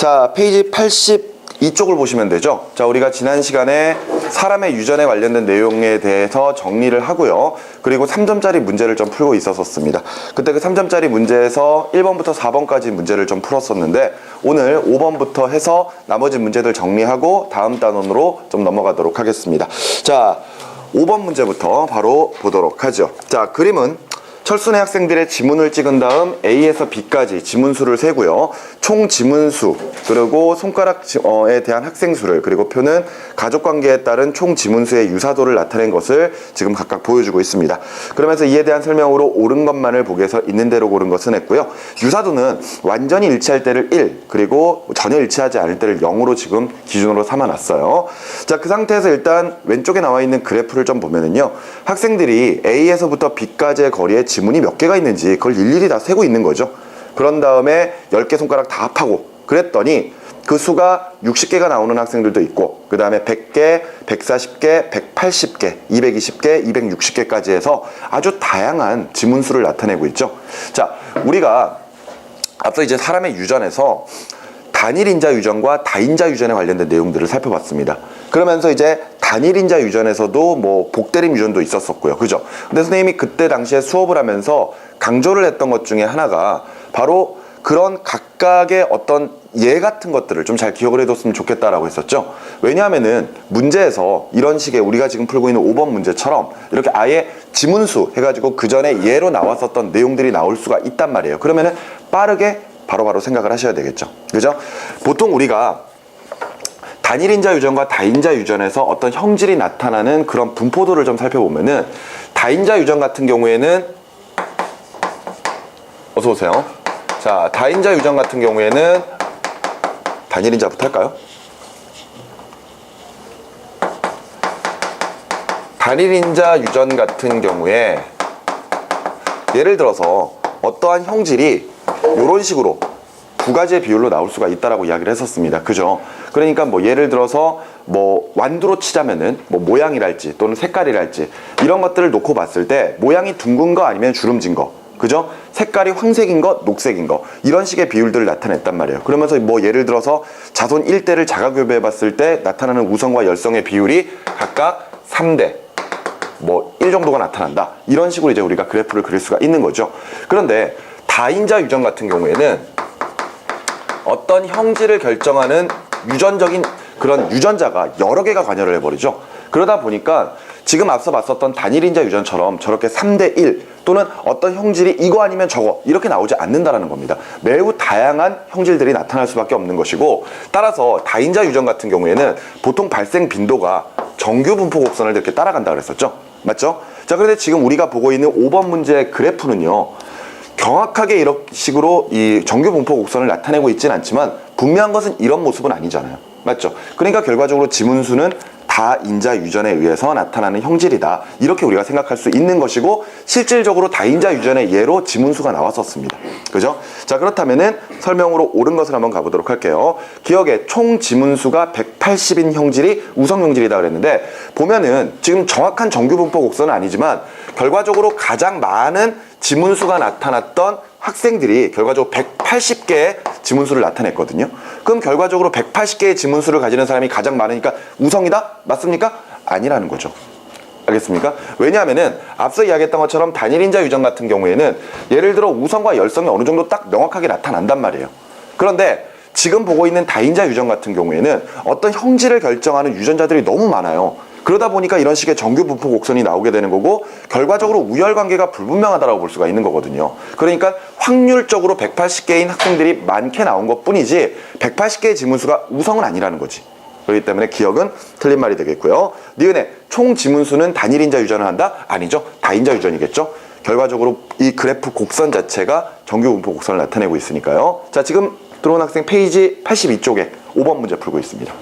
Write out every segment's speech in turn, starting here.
자, 페이지 82쪽을 보시면 되죠. 자, 우리가 지난 시간에 사람의 유전에 관련된 내용에 대해서 정리를 하고요. 그리고 3점짜리 문제를 좀 풀고 있었습니다. 그때 그 3점짜리 문제에서 1번부터 4번까지 문제를 좀 풀었었는데 오늘 5번부터 해서 나머지 문제들 정리하고 다음 단원으로 좀 넘어가도록 하겠습니다. 자, 5번 문제부터 바로 보도록 하죠. 자, 그림은 철순의 학생들의 지문을 찍은 다음 A에서 B까지 지문수를 세고요. 총 지문수, 그리고 손가락에 대한 학생 수를, 그리고 표는 가족관계에 따른 총 지문수의 유사도를 나타낸 것을 지금 각각 보여주고 있습니다. 그러면서 이에 대한 설명으로 옳은 것만을 보기 위해서 있는 대로 고른 것은 했고요. 유사도는 완전히 일치할 때를 1, 그리고 전혀 일치하지 않을 때를 0으로 지금 기준으로 삼아놨어요. 자, 그 상태에서 일단 왼쪽에 나와 있는 그래프를 좀 보면은요. 학생들이 A에서부터 B까지의 거리에 지문이 몇 개가 있는지 그걸 일일이 다 세고 있는 거죠. 그런 다음에 10개 손가락 다 합하고 그랬더니 그 수가 60개가 나오는 학생들도 있고, 그 다음에 100개, 140개, 180개, 220개, 260개까지 해서 아주 다양한 지문수를 나타내고 있죠. 자, 우리가 앞서 이제 사람의 유전에서 단일인자 유전과 다인자 유전에 관련된 내용들을 살펴봤습니다. 그러면서 이제 단일인자 유전에서도 뭐 복대림 유전도 있었었고요. 그죠? 근데 선생님이 그때 당시에 수업을 하면서 강조를 했던 것 중에 하나가 바로 그런 각각의 어떤 예 같은 것들을 좀 잘 기억을 해뒀으면 좋겠다라고 했었죠. 왜냐하면은 문제에서 이런 식의 우리가 지금 풀고 있는 5번 문제처럼 이렇게 아예 지문수 해가지고 그 전에 예로 나왔었던 내용들이 나올 수가 있단 말이에요. 그러면은 빠르게 바로바로 생각을 하셔야 되겠죠. 그죠? 보통 우리가 단일인자 유전과 다인자 유전에서 어떤 형질이 나타나는 그런 분포도를 좀 살펴보면은 다인자 유전 같은 경우에는 어서 오세요. 자, 다인자 유전 같은 경우에는 단일인자부터 할까요? 단일인자 유전 같은 경우에 예를 들어서 어떠한 형질이 이런 식으로 두 가지의 비율로 나올 수가 있다라고 이야기를 했었습니다. 그죠? 그러니까 뭐 예를 들어서 뭐 완두로 치자면은 뭐 모양이랄지 또는 색깔이랄지 이런 것들을 놓고 봤을 때 모양이 둥근 거 아니면 주름진 거, 그죠? 색깔이 황색인 것, 녹색인 거, 이런 식의 비율들을 나타냈단 말이에요. 그러면서 뭐 예를 들어서 자손 1대를 자가교배해 봤을 때 나타나는 우성과 열성의 비율이 각각 3대 뭐 1 정도가 나타난다. 이런 식으로 이제 우리가 그래프를 그릴 수가 있는 거죠. 그런데 다인자 유전 같은 경우에는 어떤 형질을 결정하는 유전적인 그런 유전자가 여러 개가 관여를 해버리죠. 그러다 보니까 지금 앞서 봤었던 단일인자 유전처럼 저렇게 3대 1 또는 어떤 형질이 이거 아니면 저거 이렇게 나오지 않는다라는 겁니다. 매우 다양한 형질들이 나타날 수밖에 없는 것이고, 따라서 다인자 유전 같은 경우에는 보통 발생 빈도가 정규 분포 곡선을 이렇게 따라간다 그랬었죠. 맞죠? 자, 그런데 지금 우리가 보고 있는 5번 문제의 그래프는요, 정확하게 이런 식으로 이 정규 분포 곡선을 나타내고 있지는 않지만 분명한 것은 이런 모습은 아니잖아요. 맞죠? 그러니까 결과적으로 지문수는 다인자 유전에 의해서 나타나는 형질이다. 이렇게 우리가 생각할 수 있는 것이고, 실질적으로 다인자 유전의 예로 지문수가 나왔었습니다. 그죠? 자, 그렇다면은 설명으로 옳은 것을 한번 가보도록 할게요. 기억에 총 지문수가 180인 형질이 우성 형질이다 그랬는데, 보면은 지금 정확한 정규 분포 곡선은 아니지만 결과적으로 가장 많은 지문수가 나타났던 학생들이 결과적으로 180개의 지문수를 나타냈거든요. 그럼 결과적으로 180개의 지문수를 가지는 사람이 가장 많으니까 우성이다? 맞습니까? 아니라는 거죠. 알겠습니까? 왜냐하면은 앞서 이야기했던 것처럼 단일인자 유전 같은 경우에는 예를 들어 우성과 열성이 어느 정도 딱 명확하게 나타난단 말이에요. 그런데 지금 보고 있는 다인자 유전 같은 경우에는 어떤 형질을 결정하는 유전자들이 너무 많아요. 그러다 보니까 이런 식의 정규 분포 곡선이 나오게 되는 거고, 결과적으로 우열 관계가 불분명하다고 볼 수가 있는 거거든요. 그러니까 확률적으로 180개인 학생들이 많게 나온 것 뿐이지 180개의 지문수가 우성은 아니라는 거지. 그렇기 때문에 기억은 틀린 말이 되겠고요. 니은의 총 지문수는 단일인자 유전을 한다? 아니죠. 다인자 유전이겠죠. 결과적으로 이 그래프 곡선 자체가 정규 분포 곡선을 나타내고 있으니까요. 자, 지금 들어온 학생 페이지 82쪽에 5번 문제 풀고 있습니다.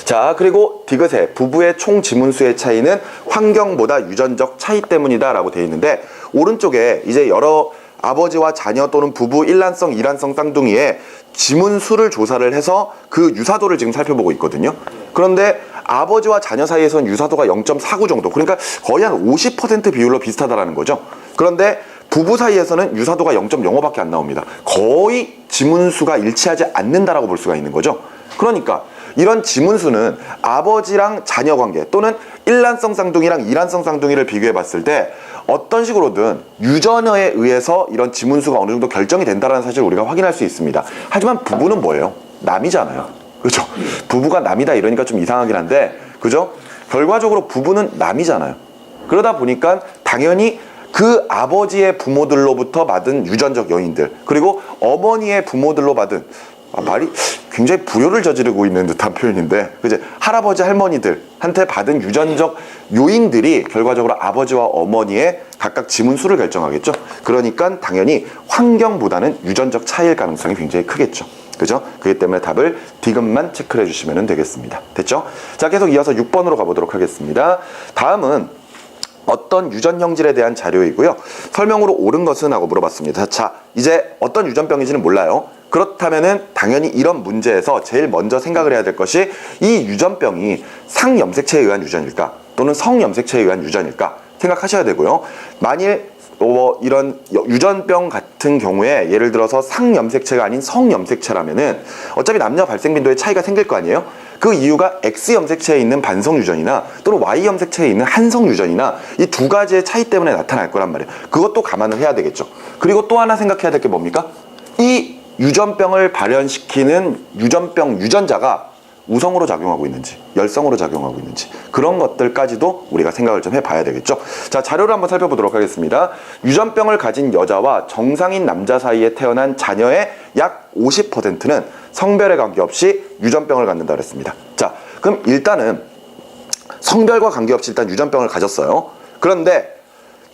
자, 그리고 디귿의 부부의 총 지문수의 차이는 환경보다 유전적 차이 때문이다 라고 되어 있는데, 오른쪽에 이제 여러 아버지와 자녀 또는 부부 일란성, 이란성 쌍둥이의 지문수를 조사를 해서 그 유사도를 지금 살펴보고 있거든요. 그런데 아버지와 자녀 사이에서는 유사도가 0.49 정도, 그러니까 거의 한 50% 비율로 비슷하다라는 거죠. 그런데 부부 사이에서는 유사도가 0.05밖에 안 나옵니다. 거의 지문수가 일치하지 않는다라고 볼 수가 있는 거죠. 그러니까 이런 지문수는 아버지랑 자녀 관계 또는 일란성 쌍둥이랑 이란성 쌍둥이를 비교해 봤을 때 어떤 식으로든 유전에 의해서 이런 지문수가 어느 정도 결정이 된다는 사실을 우리가 확인할 수 있습니다. 하지만 부부는 뭐예요? 남이잖아요. 그죠? 부부가 남이다 이러니까 좀 이상하긴 한데, 그죠? 결과적으로 부부는 남이잖아요. 그러다 보니까 당연히 그 아버지의 부모들로부터 받은 유전적 요인들, 그리고 어머니의 부모들로 받은, 말이 굉장히 불효를 저지르고 있는 듯한 표현인데, 그제 할아버지 할머니들한테 받은 유전적 요인들이 결과적으로 아버지와 어머니의 각각 지문수를 결정하겠죠. 그러니까 당연히 환경보다는 유전적 차이일 가능성이 굉장히 크겠죠. 그죠? 그렇기 때문에 답을 디귿만 체크를 해주시면 되겠습니다. 됐죠? 자, 계속 이어서 6번으로 가보도록 하겠습니다. 다음은 어떤 유전 형질에 대한 자료이고요. 설명으로 옳은 것은? 하고 물어봤습니다. 자, 이제 어떤 유전병인지는 몰라요. 그렇다면은 당연히 이런 문제에서 제일 먼저 생각을 해야 될 것이 이 유전병이 상염색체에 의한 유전일까 또는 성염색체에 의한 유전일까 생각하셔야 되고요. 만일 이런 유전병 같은 경우에 예를 들어서 상염색체가 아닌 성염색체라면은 어차피 남녀 발생 빈도에 차이가 생길 거 아니에요? 그 이유가 X염색체에 있는 반성 유전이나 또는 Y염색체에 있는 한성 유전이나 이 두 가지의 차이 때문에 나타날 거란 말이에요. 그것도 감안을 해야 되겠죠. 그리고 또 하나 생각해야 될 게 뭡니까? 이 유전병을 발현시키는 유전병 유전자가 우성으로 작용하고 있는지 열성으로 작용하고 있는지 그런 것들까지도 우리가 생각을 좀 해봐야 되겠죠. 자, 자료를 한번 살펴보도록 하겠습니다. 유전병을 가진 여자와 정상인 남자 사이에 태어난 자녀의 약 50%는 성별에 관계없이 유전병을 갖는다 그랬습니다. 자, 그럼 일단은 성별과 관계없이 일단 유전병을 가졌어요. 그런데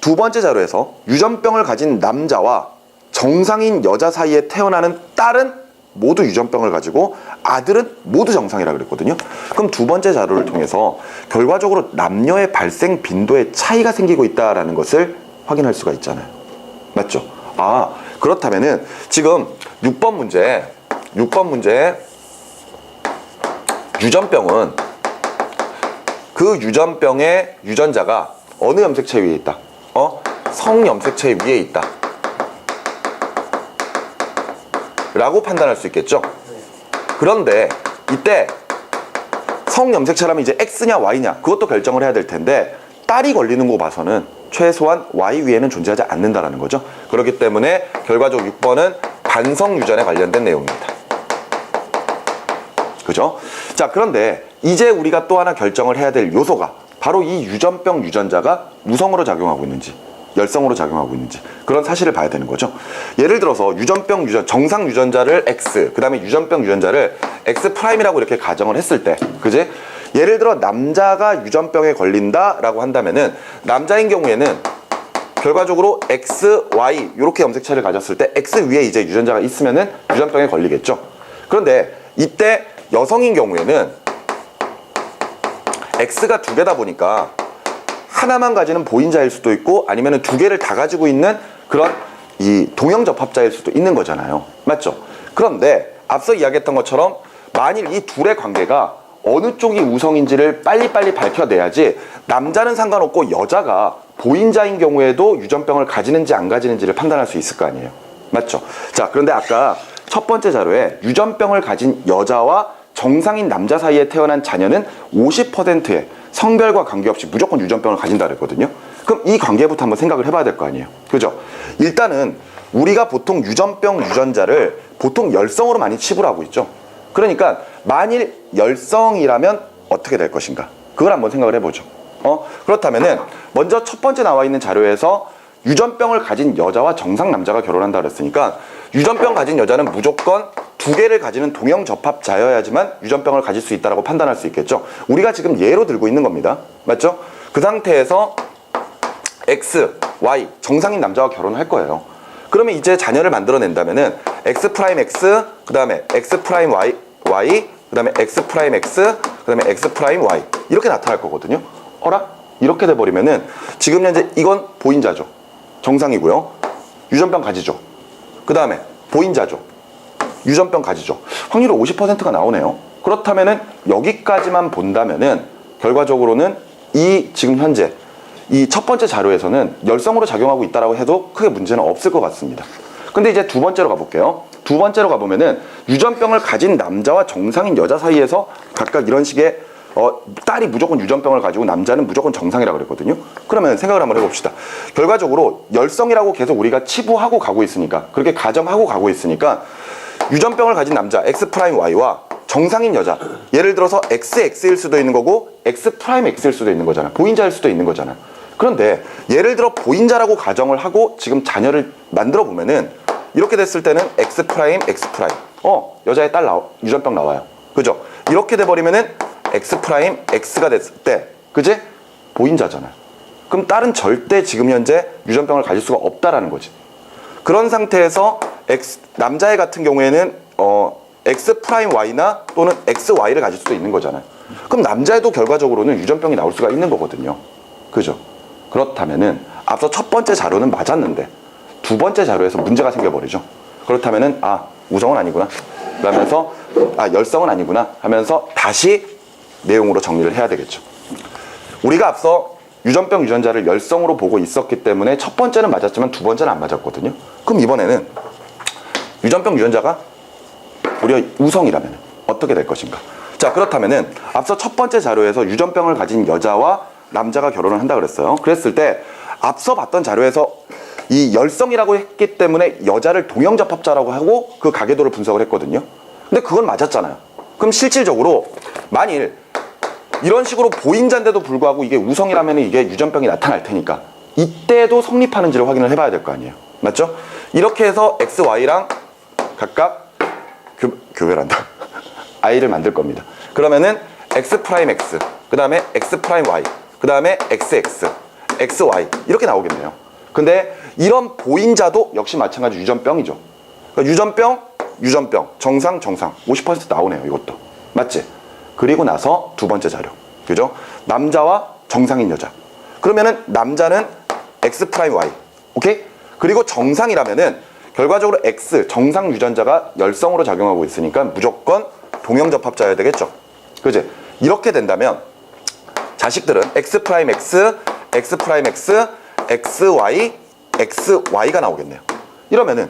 두 번째 자료에서 유전병을 가진 남자와 정상인 여자 사이에 태어나는 딸은 모두 유전병을 가지고 아들은 모두 정상이라 그랬거든요. 그럼 두 번째 자료를 통해서 결과적으로 남녀의 발생 빈도에 차이가 생기고 있다는 것을 확인할 수가 있잖아요. 맞죠? 아, 그렇다면은 지금 6번 문제 유전병은 그 유전병의 유전자가 어느 염색체 위에 있다? 성염색체 위에 있다 라고 판단할 수 있겠죠. 그런데 이때 성염색체라면 이제 X냐 Y냐 그것도 결정을 해야 될 텐데 딸이 걸리는 거 봐서는 최소한 Y 위에는 존재하지 않는다라는 거죠. 그렇기 때문에 결과적으로 6번은 반성 유전에 관련된 내용입니다. 그죠? 자, 그런데 이제 우리가 또 하나 결정을 해야 될 요소가 바로 이 유전병 유전자가 우성으로 작용하고 있는지 열성으로 작용하고 있는지 그런 사실을 봐야 되는 거죠. 예를 들어서 유전병 유전 정상 유전자를 X, 그 다음에 유전병 유전자를 X'이라고 이렇게 가정을 했을 때, 그지? 예를 들어 남자가 유전병에 걸린다라고 한다면은 남자인 경우에는 결과적으로 X, Y 이렇게 염색체를 가졌을 때 X 위에 이제 유전자가 있으면은 유전병에 걸리겠죠. 그런데 이때 여성인 경우에는 X가 두 개다 보니까 하나만 가지는 보인자일 수도 있고 아니면 두 개를 다 가지고 있는 그런 이 동형접합자일 수도 있는 거잖아요. 맞죠? 그런데 앞서 이야기했던 것처럼 만일 이 둘의 관계가 어느 쪽이 우성인지를 빨리빨리 밝혀내야지 남자는 상관없고 여자가 보인자인 경우에도 유전병을 가지는지 안 가지는지를 판단할 수 있을 거 아니에요. 맞죠? 자, 그런데 아까 첫 번째 자료에 유전병을 가진 여자와 정상인 남자 사이에 태어난 자녀는 50%의 성별과 관계없이 무조건 유전병을 가진다 그랬거든요. 그럼 이 관계부터 한번 생각을 해봐야 될 거 아니에요. 그죠? 일단은 우리가 보통 유전병 유전자를 보통 열성으로 많이 치부를 하고 있죠. 그러니까 만일 열성이라면 어떻게 될 것인가? 그걸 한번 생각을 해보죠. 그렇다면은 먼저 첫 번째 나와 있는 자료에서 유전병을 가진 여자와 정상 남자가 결혼한다 그랬으니까 유전병 가진 여자는 무조건 두 개를 가지는 동형접합자여야지만 유전병을 가질 수 있다고 판단할 수 있겠죠. 우리가 지금 예로 들고 있는 겁니다. 맞죠? 그 상태에서 X, Y, 정상인 남자와 결혼을 할 거예요. 그러면 이제 자녀를 만들어낸다면은 X', 그 다음에 X', Y, 그 다음에 X', 그 다음에 X', Y 이렇게 나타날 거거든요. 어라? 이렇게 돼버리면은 지금 현재 이건 보인자죠. 정상이고요. 유전병 가지죠. 그 다음에 보인자죠. 유전병 가지죠. 확률이 50%가 나오네요. 그렇다면은 여기까지만 본다면은 결과적으로는 이 지금 현재 이 첫 번째 자료에서는 열성으로 작용하고 있다라고 해도 크게 문제는 없을 것 같습니다. 근데 이제 두 번째로 가볼게요. 두 번째로 가보면은 유전병을 가진 남자와 정상인 여자 사이에서 각각 이런 식의 딸이 무조건 유전병을 가지고 남자는 무조건 정상이라고 그랬거든요. 그러면 생각을 한번 해봅시다. 결과적으로 열성이라고 계속 우리가 치부하고 가고 있으니까, 그렇게 가정하고 가고 있으니까 유전병을 가진 남자 X'Y와 정상인 여자, 예를 들어서 XX일 수도 있는 거고 X'X일 수도 있는 거잖아. 보인자일 수도 있는 거잖아. 그런데 예를 들어 보인자라고 가정을 하고 지금 자녀를 만들어 보면은 이렇게 됐을 때는 X', X', 여자의 딸 유전병 나와요. 그죠? 이렇게 돼버리면은 X', X가 됐을 때, 그지? 보인자잖아요. 그럼 딸은 절대 지금 현재 유전병을 가질 수가 없다라는 거지. 그런 상태에서 남자애 같은 경우에는 X'Y나 또는 XY를 가질 수도 있는 거잖아요. 그럼 남자애도 결과적으로는 유전병이 나올 수가 있는 거거든요. 그죠? 그렇다면은 앞서 첫 번째 자료는 맞았는데 두 번째 자료에서 문제가 생겨버리죠. 그렇다면은 우성은 아니구나 그러면서 열성은 아니구나 하면서 다시 내용으로 정리를 해야 되겠죠. 우리가 앞서 유전병 유전자를 열성으로 보고 있었기 때문에 첫 번째는 맞았지만 두 번째는 안 맞았거든요. 그럼 이번에는 유전병 유전자가 우리가 우성이라면 어떻게 될 것인가? 자, 그렇다면은 앞서 첫 번째 자료에서 유전병을 가진 여자와 남자가 결혼을 한다 그랬어요. 그랬을 때 앞서 봤던 자료에서 이 열성이라고 했기 때문에 여자를 동형접합자라고 하고 그 가계도를 분석을 했거든요. 근데 그건 맞았잖아요. 그럼 실질적으로 만일 이런 식으로 보인자인데도 불구하고 이게 우성이라면 이게 유전병이 나타날 테니까 이때도 성립하는지를 확인을 해봐야 될 거 아니에요. 맞죠? 이렇게 해서 XY랑 각각 교배란다. I를 만들 겁니다. 그러면은 X'X, 그 다음에 X'Y, 그 다음에 XX, XY 이렇게 나오겠네요. 근데 이런 보인자도 역시 마찬가지 유전병이죠. 그러니까 유전병, 정상 50% 나오네요. 이것도. 맞지? 그리고 나서 두 번째 자료. 그죠? 남자와 정상인 여자. 그러면은 남자는 X'Y. 오케이? 그리고 정상이라면은 결과적으로 X, 정상 유전자가 열성으로 작용하고 있으니까 무조건 동형접합자여야 되겠죠. 그지? 이렇게 된다면 자식들은 X'X, X'X, XY, XY가 나오겠네요. 이러면은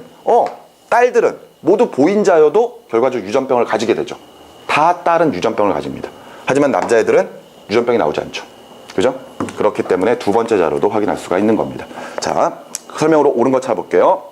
딸들은 모두 보인자여도 결과적으로 유전병을 가지게 되죠. 다 딸은 유전병을 가집니다. 하지만 남자애들은 유전병이 나오지 않죠. 그죠? 그렇기 때문에 두 번째 자료도 확인할 수가 있는 겁니다. 자, 설명으로 옳은 거 찾아볼게요.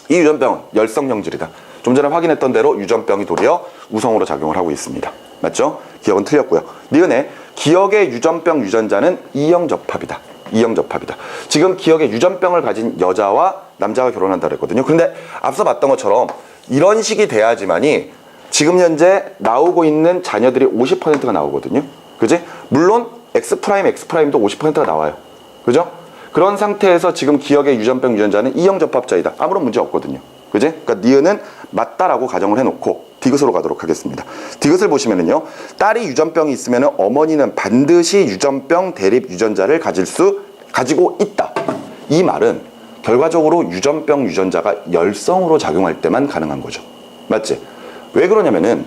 이 유전병은 열성형질이다. 좀 전에 확인했던 대로 유전병이 도리어 우성으로 작용을 하고 있습니다. 맞죠? 기억은 틀렸고요. 니은의 기억의 유전병 유전자는 이형접합이다. 이형접합이다. 지금 기억의 유전병을 가진 여자와 남자가 결혼한다고 했거든요. 그런데 앞서 봤던 것처럼 이런 식이 돼야지만이 지금 현재 나오고 있는 자녀들이 50%가 나오거든요. 그지? 물론 X'X'도 50%가 나와요. 그죠? 그런 상태에서 지금 기억의 유전병 유전자는 이형접합자이다. 아무런 문제 없거든요. 그지? 그러니까 니은은 맞다라고 가정을 해놓고 디귿으로 가도록 하겠습니다. 디귿을 보시면은요, 딸이 유전병이 있으면은 어머니는 반드시 유전병 대립 유전자를 가지고 있다. 이 말은 결과적으로 유전병 유전자가 열성으로 작용할 때만 가능한 거죠. 맞지? 왜 그러냐면은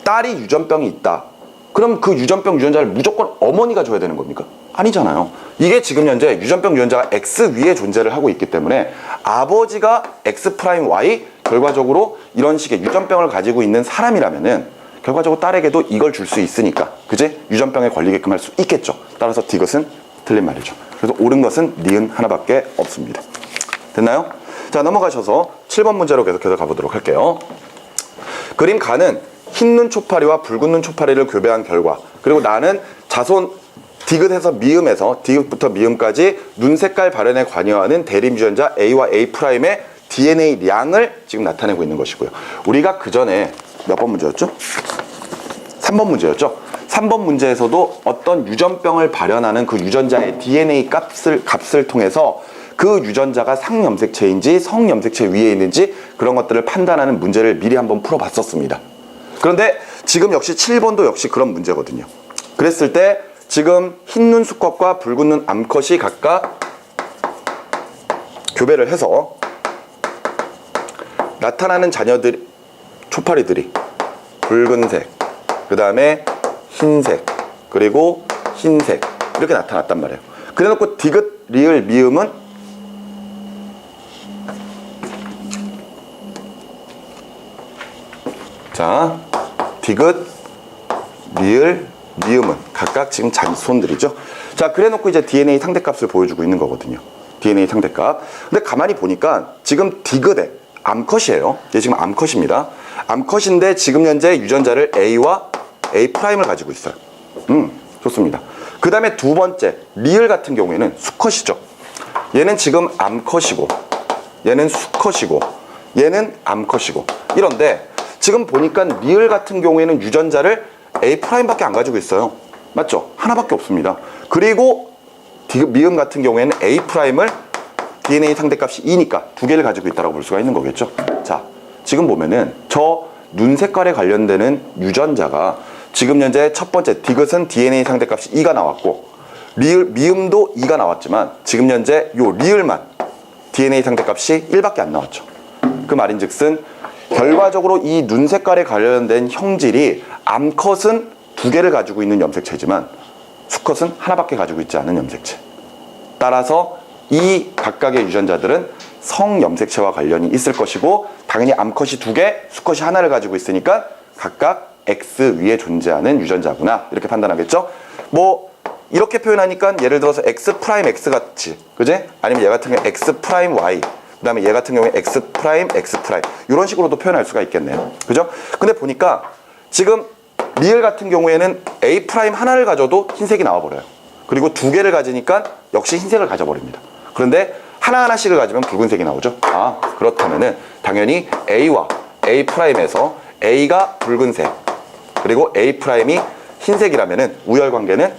딸이 유전병이 있다. 그럼 그 유전병 유전자를 무조건 어머니가 줘야 되는 겁니까? 아니잖아요. 이게 지금 현재 유전병 유전자가 X 위에 존재를 하고 있기 때문에 아버지가 X'Y, 결과적으로 이런 식의 유전병을 가지고 있는 사람이라면은 결과적으로 딸에게도 이걸 줄 수 있으니까, 그지? 유전병에 걸리게끔 할 수 있겠죠. 따라서 디귿은 틀린 말이죠. 그래서 옳은 것은 니은 하나밖에 없습니다. 됐나요? 자, 넘어가셔서 7번 문제로 계속해서 가보도록 할게요. 그림 가는 흰 눈 초파리와 붉은 눈 초파리를 교배한 결과, 그리고 나는 자손 디귿에서 미음에서 디귿부터 미음까지 눈 색깔 발현에 관여하는 대립 유전자 A와 A'의 DNA량을 지금 나타내고 있는 것이고요. 우리가 그 전에 몇 번 문제였죠? 3번 문제였죠? 3번 문제에서도 어떤 유전병을 발현하는 그 유전자의 DNA 값을 통해서 그 유전자가 상염색체인지 성염색체 위에 있는지 그런 것들을 판단하는 문제를 미리 한번 풀어봤었습니다. 그런데 지금 역시 7번도 역시 그런 문제거든요. 그랬을 때 지금 흰눈 수컷과 붉은 눈 암컷이 각각 교배를 해서 나타나는 자녀들, 초파리들이 붉은색, 그 다음에 흰색, 그리고 흰색 이렇게 나타났단 말이에요. 그래놓고 디귿, 리을, 미음은 자, 디귿, 리을, 미음은 각각 지금 자기 손들이죠. 자, 그래놓고 이제 DNA 상대값을 보여주고 있는 거거든요. DNA 상대값. 근데 가만히 보니까 지금 디귿에 암컷이에요. 이게 지금 암컷입니다. 암컷인데 지금 현재 유전자를 A와 A'을 가지고 있어요. 좋습니다. 그 다음에 두 번째, 리을 같은 경우에는 수컷이죠. 얘는 지금 암컷이고, 얘는 수컷이고, 얘는 암컷이고. 이런데 지금 보니까 리을 같은 경우에는 유전자를 A'밖에 안 가지고 있어요. 맞죠? 하나밖에 없습니다. 그리고 미음 같은 경우에는 A'을 DNA 상대값이 2니까 두 개를 가지고 있다고 볼 수가 있는 거겠죠. 자, 지금 보면은 저 눈 색깔에 관련되는 유전자가 지금 현재 첫 번째 디귿은 DNA 상대값이 2가 나왔고, 리을, 미음도 2가 나왔지만 지금 현재 요 리을만 DNA 상대값이 1밖에 안 나왔죠. 그 말인즉슨 결과적으로 이 눈 색깔에 관련된 형질이 암컷은 두 개를 가지고 있는 염색체지만 수컷은 하나밖에 가지고 있지 않은 염색체. 따라서 이 각각의 유전자들은 성염색체와 관련이 있을 것이고, 당연히 암컷이 두 개, 수컷이 하나를 가지고 있으니까 각각 X 위에 존재하는 유전자구나, 이렇게 판단하겠죠. 뭐 이렇게 표현하니까 예를 들어서 X 프라임 X 같이, 그지? 아니면 얘 같은 경우에 X 프라임 Y, 그 다음에 얘 같은 경우에 X 프라임 X 프라임, 이런 식으로도 표현할 수가 있겠네요. 그죠? 근데 보니까 지금 리을 같은 경우에는 A 프라임 하나를 가져도 흰색이 나와버려요. 그리고 두 개를 가지니까 역시 흰색을 가져버립니다. 그런데 하나하나씩을 가지면 붉은색이 나오죠. 아, 그렇다면은 당연히 A와 A 프라임에서 A가 붉은색, 그리고 A 프라임이 흰색이라면은 우열 관계는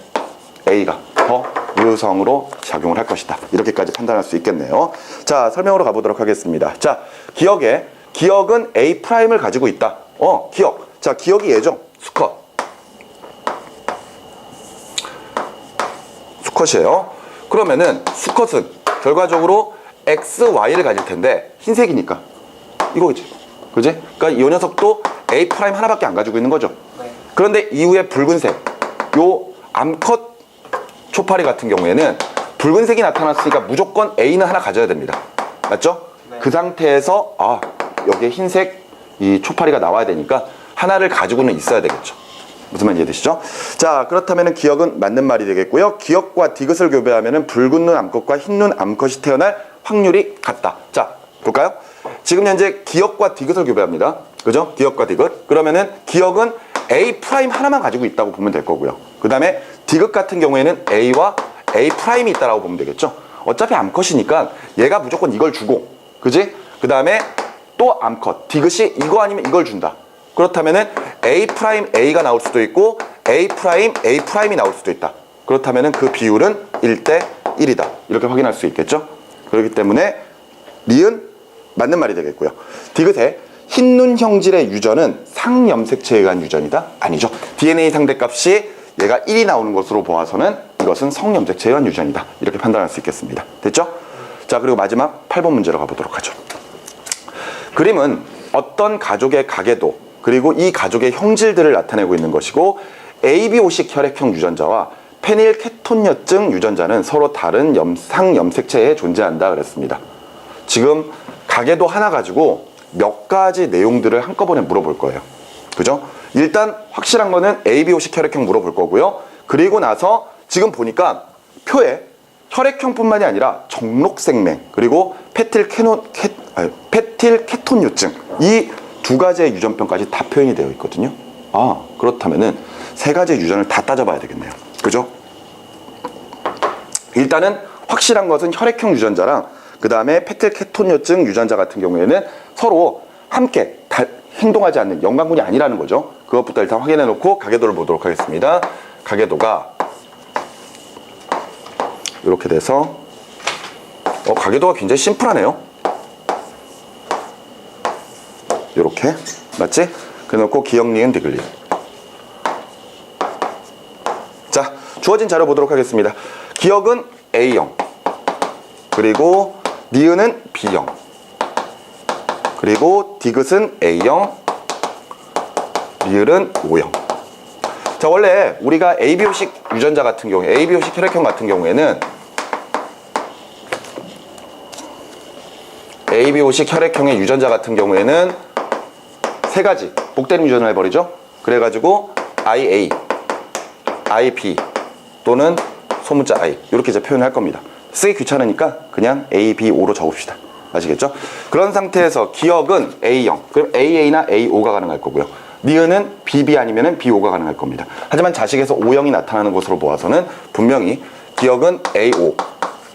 A가 더 유성으로 작용을 할 것이다. 이렇게까지 판단할 수 있겠네요. 자, 설명으로 가보도록 하겠습니다. 자, 기억은 A 프라임을 가지고 있다. 기억. 자, 기억이 얘죠. 수컷이에요. 그러면은 수컷은 결과적으로 X, Y를 가질 텐데 흰색이니까 이거지. 그지? 그러니까 이 녀석도 A 프라임 하나밖에 안 가지고 있는 거죠. 네. 그런데 이후에 붉은색, 요 암컷 초파리 같은 경우에는 붉은색이 나타났으니까 무조건 A는 하나 가져야 됩니다. 맞죠? 네. 그 상태에서 여기에 흰색 이 초파리가 나와야 되니까 하나를 가지고는 있어야 되겠죠. 무슨 말인지 이해되시죠? 자, 그렇다면 기억은 맞는 말이 되겠고요. 기억과 디귿을 교배하면 붉은 눈 암컷과 흰 눈 암컷이 태어날 확률이 같다. 자, 볼까요? 지금 현재 기억과 디귿을 교배합니다. 그죠? 기억과 디귿. 그러면은 기억은 A 프라임 하나만 가지고 있다고 보면 될 거고요. 그 다음에 디귿 같은 경우에는 A와 A 프라임이 있다라고 보면 되겠죠? 어차피 암컷이니까 얘가 무조건 이걸 주고, 그지? 그 다음에 또 암컷, 디귿이 이거 아니면 이걸 준다. 그렇다면은 A 프라임 A가 나올 수도 있고 A 프라임 A 프라임이 나올 수도 있다. 그렇다면은 그 비율은 1대 1이다. 이렇게 확인할 수 있겠죠? 그렇기 때문에 리은 맞는 말이 되겠고요. 디귿의 흰눈 형질의 유전은 상염색체에 의한 유전이다? 아니죠. DNA 상대값이 얘가 1이 나오는 것으로 보아서는 이것은 성염색체에 의한 유전이다. 이렇게 판단할 수 있겠습니다. 됐죠? 자, 그리고 마지막 8번 문제로 가보도록 하죠. 그림은 어떤 가족의 가계도, 그리고 이 가족의 형질들을 나타내고 있는 것이고, ABO식 혈액형 유전자와 페닐케톤여증 유전자는 서로 다른 상염색체에 존재한다 그랬습니다. 지금 가계도 하나 가지고 몇 가지 내용들을 한꺼번에 물어볼 거예요. 그죠? 일단 확실한 거는 ABO식 혈액형 물어볼 거고요. 그리고 나서 지금 보니까 표에 혈액형뿐만이 아니라 정록생맹, 그리고 페틸케톤요증, 이 두 가지의 유전병까지 다 표현이 되어 있거든요. 그렇다면은 세 가지의 유전을 다 따져봐야 되겠네요. 그죠? 일단은 확실한 것은 혈액형 유전자랑 그 다음에 페틸케톤요증 유전자 같은 경우에는 서로 함께 행동하지 않는 연관군이 아니라는 거죠. 그것부터 일단 확인해 놓고 가계도를 보도록 하겠습니다. 가계도가 이렇게 돼서 가계도가 굉장히 심플하네요. 이렇게 맞지? 그래놓고 기억, 니은, 디귿, 리을. 자, 주어진 자료 보도록 하겠습니다. 기억은 A형, 그리고 니은은 B형, 그리고 디귿은 A형, 리을은 O형. 자, 원래 우리가 ABO식 유전자 같은 경우에, ABO식 혈액형 같은 경우에는 ABO식 혈액형의 유전자 같은 경우에는 세 가지 복대림 유전을 해버리죠. 그래가지고 IA, IP 또는 소문자 I 이렇게 이제 표현을 할 겁니다. 쓰기 귀찮으니까 그냥 ABO로 적읍시다. 아시겠죠? 그런 상태에서 기억은 A형, 그럼 AA나 AO가 가능할 거고요. 니은은 BB 아니면 BO가 가능할 겁니다. 하지만 자식에서 O형이 나타나는 것으로 보아서는 분명히 기억은 AO,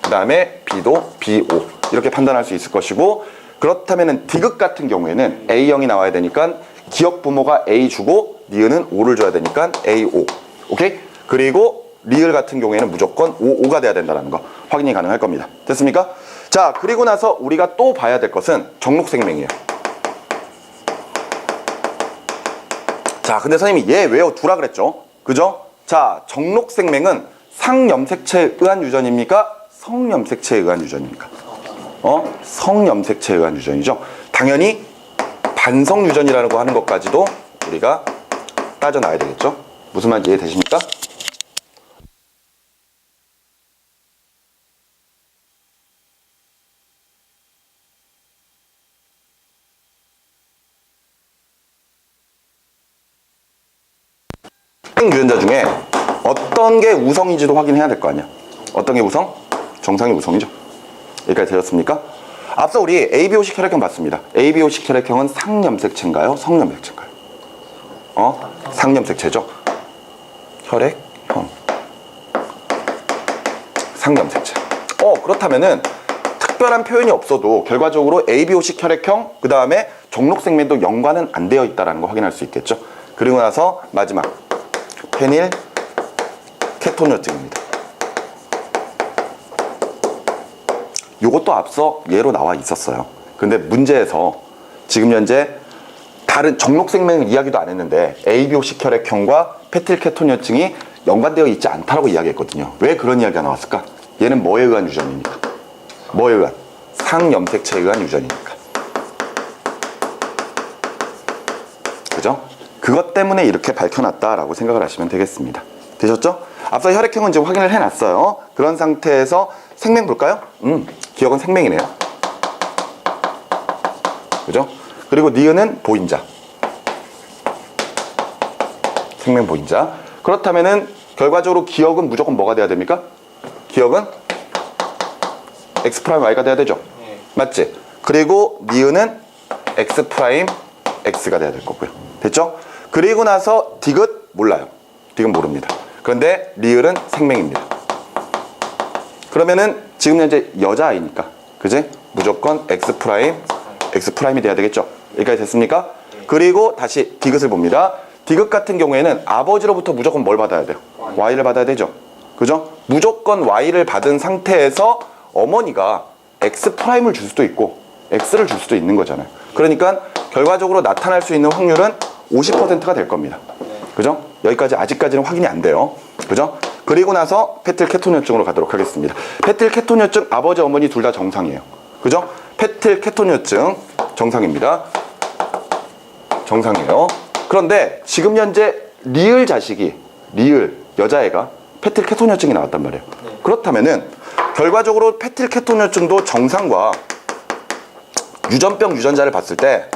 그 다음에 B도 BO 이렇게 판단할 수 있을 것이고, 그렇다면 디귿 같은 경우에는 A형이 나와야 되니까 기억 부모가 A 주고 니은은 O를 줘야 되니까 AO. 오케이? 그리고 리을 같은 경우에는 무조건 OO가 돼야 된다는 거 확인이 가능할 겁니다. 됐습니까? 자, 그리고 나서 우리가 또 봐야 될 것은 정록생명이에요. 자, 근데 선생님이 얘 외워두라 그랬죠? 그죠? 자, 정록생명은 상염색체에 의한 유전입니까? 성염색체에 의한 유전입니까? 성염색체에 의한 유전이죠. 당연히 반성 유전이라는 거 하는 것까지도 우리가 따져놔야 되겠죠? 무슨 말인지 이해되십니까? 유전자 중에 어떤 게 우성인지도 확인해야 될 거 아니야. 어떤 게 우성? 정상이 우성이죠. 여기까지 되셨습니까? 앞서 우리 ABO식 혈액형 봤습니다. ABO식 혈액형은 상염색체인가요? 성염색체인가요? 상염색체죠. 혈액형 상염색체. 그렇다면은 특별한 표현이 없어도 결과적으로 ABO식 혈액형 그 다음에 정록생명도 연관은 안 되어 있다는 거 확인할 수 있겠죠. 그리고 나서 마지막 페닐 케토뇨증입니다. 요것도 앞서 예로 나와 있었어요. 근데 문제에서 지금 현재 다른 정록생명 이야기도 안 했는데 ABO식 혈액형과 페틸케토뇨증이 연관되어 있지 않다라고 이야기했거든요. 왜 그런 이야기가 나왔을까? 얘는 뭐에 의한 유전입니까? 뭐에 의한? 상염색체에 의한 유전이니까. 그죠? 그것 때문에 이렇게 밝혀놨다라고 생각을 하시면 되겠습니다. 되셨죠? 앞서 혈액형은 지금 확인을 해놨어요. 그런 상태에서 생명 볼까요? 기억은 생명이네요. 그죠? 그리고 니은은 보인자. 생명 보인자. 그렇다면은 결과적으로 기억은 무조건 뭐가 돼야 됩니까? 기억은 X'Y가 돼야 되죠? 맞지? 그리고 니은은 X'X가 돼야 될 거고요. 됐죠? 그리고 나서 디귿 몰라요. 디귿 모릅니다. 그런데 리을은 생명입니다. 그러면은 지금 현재 여자아이니까 그지? 무조건 X'X'이 돼야 되겠죠? 여기까지 됐습니까? 그리고 다시 디귿을 봅니다. 디귿 같은 경우에는 아버지로부터 무조건 뭘 받아야 돼요? Y를 받아야 되죠? 그죠? 무조건 Y를 받은 상태에서 어머니가 X'을 줄 수도 있고 X를 줄 수도 있는 거잖아요. 그러니까 결과적으로 나타날 수 있는 확률은 50%가 될 겁니다. 그죠? 여기까지 아직까지는 확인이 안 돼요. 그죠? 그리고 나서 페틸케토뇨증으로 가도록 하겠습니다. 페틸케토뇨증 아버지 어머니 둘 다 정상이에요. 그죠? 페틸케토뇨증 정상입니다. 정상이에요. 그런데 지금 현재 리을 자식이 리을 여자애가 페틸케토뇨증이 나왔단 말이에요. 그렇다면은 결과적으로 페틸케토뇨증도 정상과 유전병 유전자를 봤을 때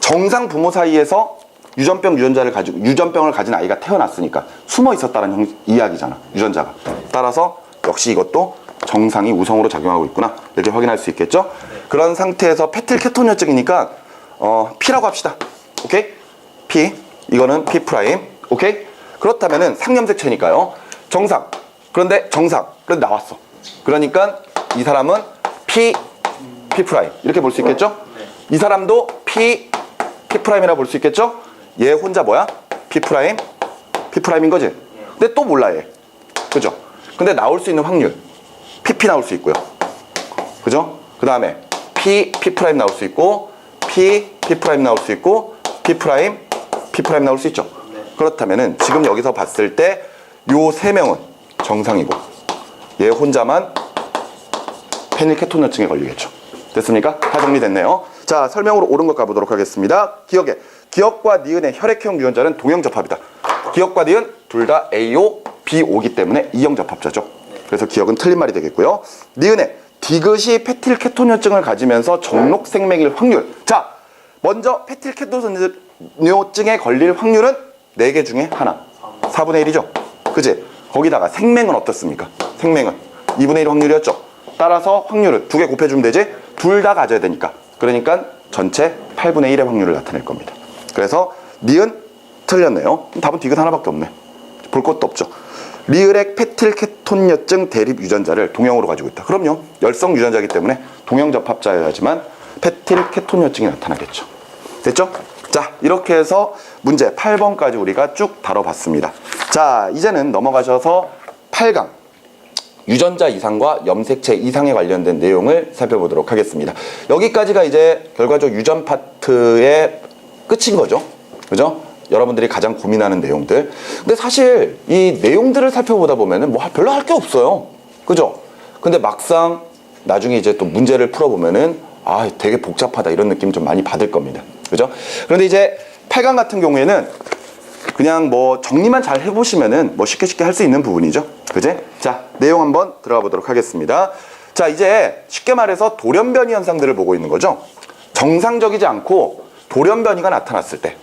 정상 부모 사이에서 유전병을 가진 아이가 태어났으니까 숨어 있었다는 이야기잖아, 유전자가. 따라서 역시 이것도 정상이 우성으로 작용하고 있구나, 이렇게 확인할 수 있겠죠. 그런 상태에서 페틸케토뇨증이니까 P라고 합시다. 오케이? P. 이거는 P 프라임. 오케이? 그렇다면은 상염색체니까요. 정상. 그런데 정상. 그런데 나왔어. 그러니까 이 사람은 P 프라임. 이렇게 볼 수 있겠죠? 이 사람도 P 프라임이라 볼 수 있겠죠? 얘 혼자 뭐야? P 프라임인 거지? 근데 또 몰라, 얘. 그죠? 근데 나올 수 있는 확률. PP 나올 수 있고요. 그죠? 그 다음에 P 프라임 나올 수 있고, P 프라임 나올 수 있고, P 프라임 나올 수 있죠? 그렇다면은 지금 여기서 봤을 때 요 세 명은 정상이고, 얘 혼자만 페닐케토뇨증에 걸리겠죠. 됐습니까? 다 정리됐네요. 자, 설명으로 옳은 것 가보도록 하겠습니다. 기억과 니은의 혈액형 유전자는 동형접합이다. 기억과 니은 둘 다 AO, BO기 때문에 이형접합자죠. 그래서 기억은 틀린 말이 되겠고요. 니은의 디귿이 페틸케토뇨증을 가지면서 정록생맥일 확률. 자, 먼저 페틸케토뇨증에 걸릴 확률은 4개 중에 하나. 4분의 1이죠. 그지? 거기다가 생맹은 어떻습니까? 생맹은 2분의 1 확률이었죠. 따라서 확률을 2개 곱해주면 되지? 둘 다 가져야 되니까. 그러니까 전체 8분의 1의 확률을 나타낼 겁니다. 그래서 니은 틀렸네요. 답은 디귿 하나밖에 없네. 볼 것도 없죠. 리을액 페틸케톤녀증 대립 유전자를 동형으로 가지고 있다. 그럼요. 열성 유전자이기 때문에 동형 접합자여야지만 페틸케톤녀증이 나타나겠죠. 됐죠? 자, 이렇게 해서 문제 8번까지 우리가 쭉 다뤄봤습니다. 자, 이제는 넘어가셔서 8강 유전자 이상과 염색체 이상에 관련된 내용을 살펴보도록 하겠습니다. 여기까지가 이제 결과적 유전 파트의 끝인 거죠. 그죠? 여러분들이 가장 고민하는 내용들. 근데 사실 이 내용들을 살펴보다 보면은 뭐 별로 할 게 없어요. 그죠? 근데 막상 나중에 이제 또 문제를 풀어보면은 아, 되게 복잡하다 이런 느낌 좀 많이 받을 겁니다. 그죠? 그런데 이제 8강 같은 경우에는 그냥 뭐 정리만 잘 해보시면은 뭐 쉽게 할 수 있는 부분이죠. 그지? 자, 내용 한번 들어가 보도록 하겠습니다. 자, 이제 쉽게 말해서 돌연변이 현상들을 보고 있는 거죠. 정상적이지 않고 돌연변이가 나타났을 때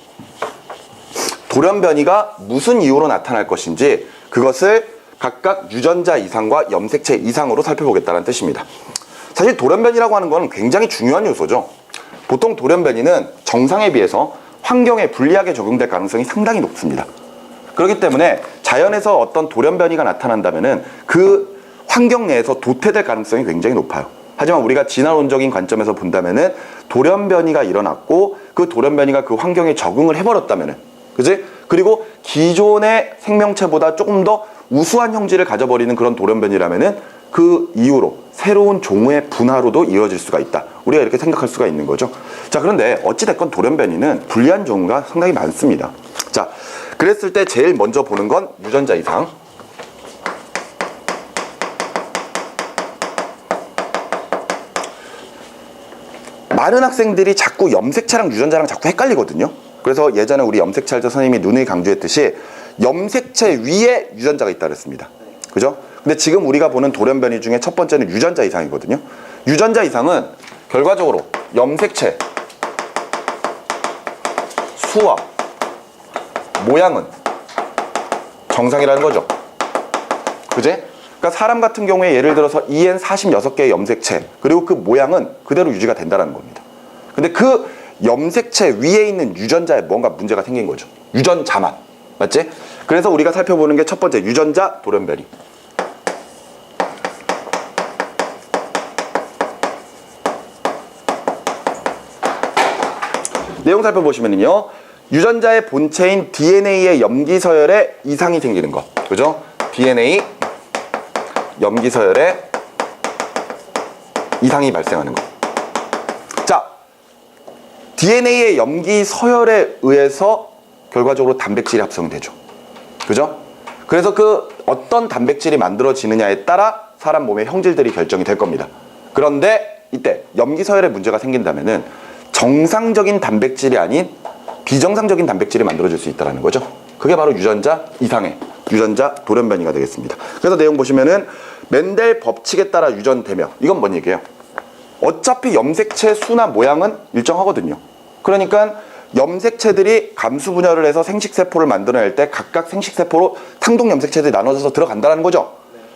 돌연변이가 무슨 이유로 나타날 것인지 그것을 각각 유전자 이상과 염색체 이상으로 살펴보겠다는 뜻입니다. 사실 돌연변이라고 하는 건 굉장히 중요한 요소죠. 보통 돌연변이는 정상에 비해서 환경에 불리하게 적용될 가능성이 상당히 높습니다. 그렇기 때문에 자연에서 어떤 돌연변이가 나타난다면은 그 환경 내에서 도태될 가능성이 굉장히 높아요. 하지만 우리가 진화론적인 관점에서 본다면은 돌연변이가 일어났고 그 돌연변이가 그 환경에 적응을 해버렸다면은, 그지? 그리고 기존의 생명체보다 조금 더 우수한 형질을 가져버리는 그런 돌연변이라면은 그 이후로 새로운 종의 분화로도 이어질 수가 있다. 우리가 이렇게 생각할 수가 있는 거죠. 자, 그런데 어찌됐건 돌연변이는 불리한 종류가 상당히 많습니다. 자, 그랬을 때 제일 먼저 보는 건 유전자 이상. 많은 학생들이 자꾸 염색체랑 유전자랑 자꾸 헷갈리거든요. 그래서 예전에 우리 염색체 할때 선생님이 누누이 강조했듯이 염색체 위에 유전자가 있다 그랬습니다. 그죠? 근데 지금 우리가 보는 돌연변이 중에 첫 번째는 유전자 이상이거든요. 유전자 이상은 결과적으로 염색체, 수와 모양은 정상이라는 거죠. 그제? 그러니까 사람 같은 경우에 예를 들어서 EN 46개의 염색체, 그리고 그 모양은 그대로 유지가 된다는 겁니다. 근데 그 염색체 위에 있는 유전자에 뭔가 문제가 생긴 거죠. 유전자만. 맞지? 그래서 우리가 살펴보는 게 첫 번째, 유전자 돌연변이. 내용 살펴보시면요, 유전자의 본체인 DNA의 염기 서열에 이상이 생기는 거. 그죠? DNA 염기 서열에 이상이 발생하는 거. 자, DNA의 염기 서열에 의해서 결과적으로 단백질이 합성되죠. 그죠? 그래서 그 어떤 단백질이 만들어지느냐에 따라 사람 몸의 형질들이 결정이 될 겁니다. 그런데 이때 염기 서열에 문제가 생긴다면은 정상적인 단백질이 아닌 비정상적인 단백질이 만들어질 수 있다는 거죠. 그게 바로 유전자 이상의 유전자 돌연변이가 되겠습니다. 그래서 내용 보시면은 멘델 법칙에 따라 유전되며, 이건 뭔 얘기예요? 어차피 염색체 수나 모양은 일정하거든요. 그러니까 염색체들이 감수 분열을 해서 생식세포를 만들어낼 때 각각 생식세포로 상동 염색체들이 나눠져서 들어간다는 거죠.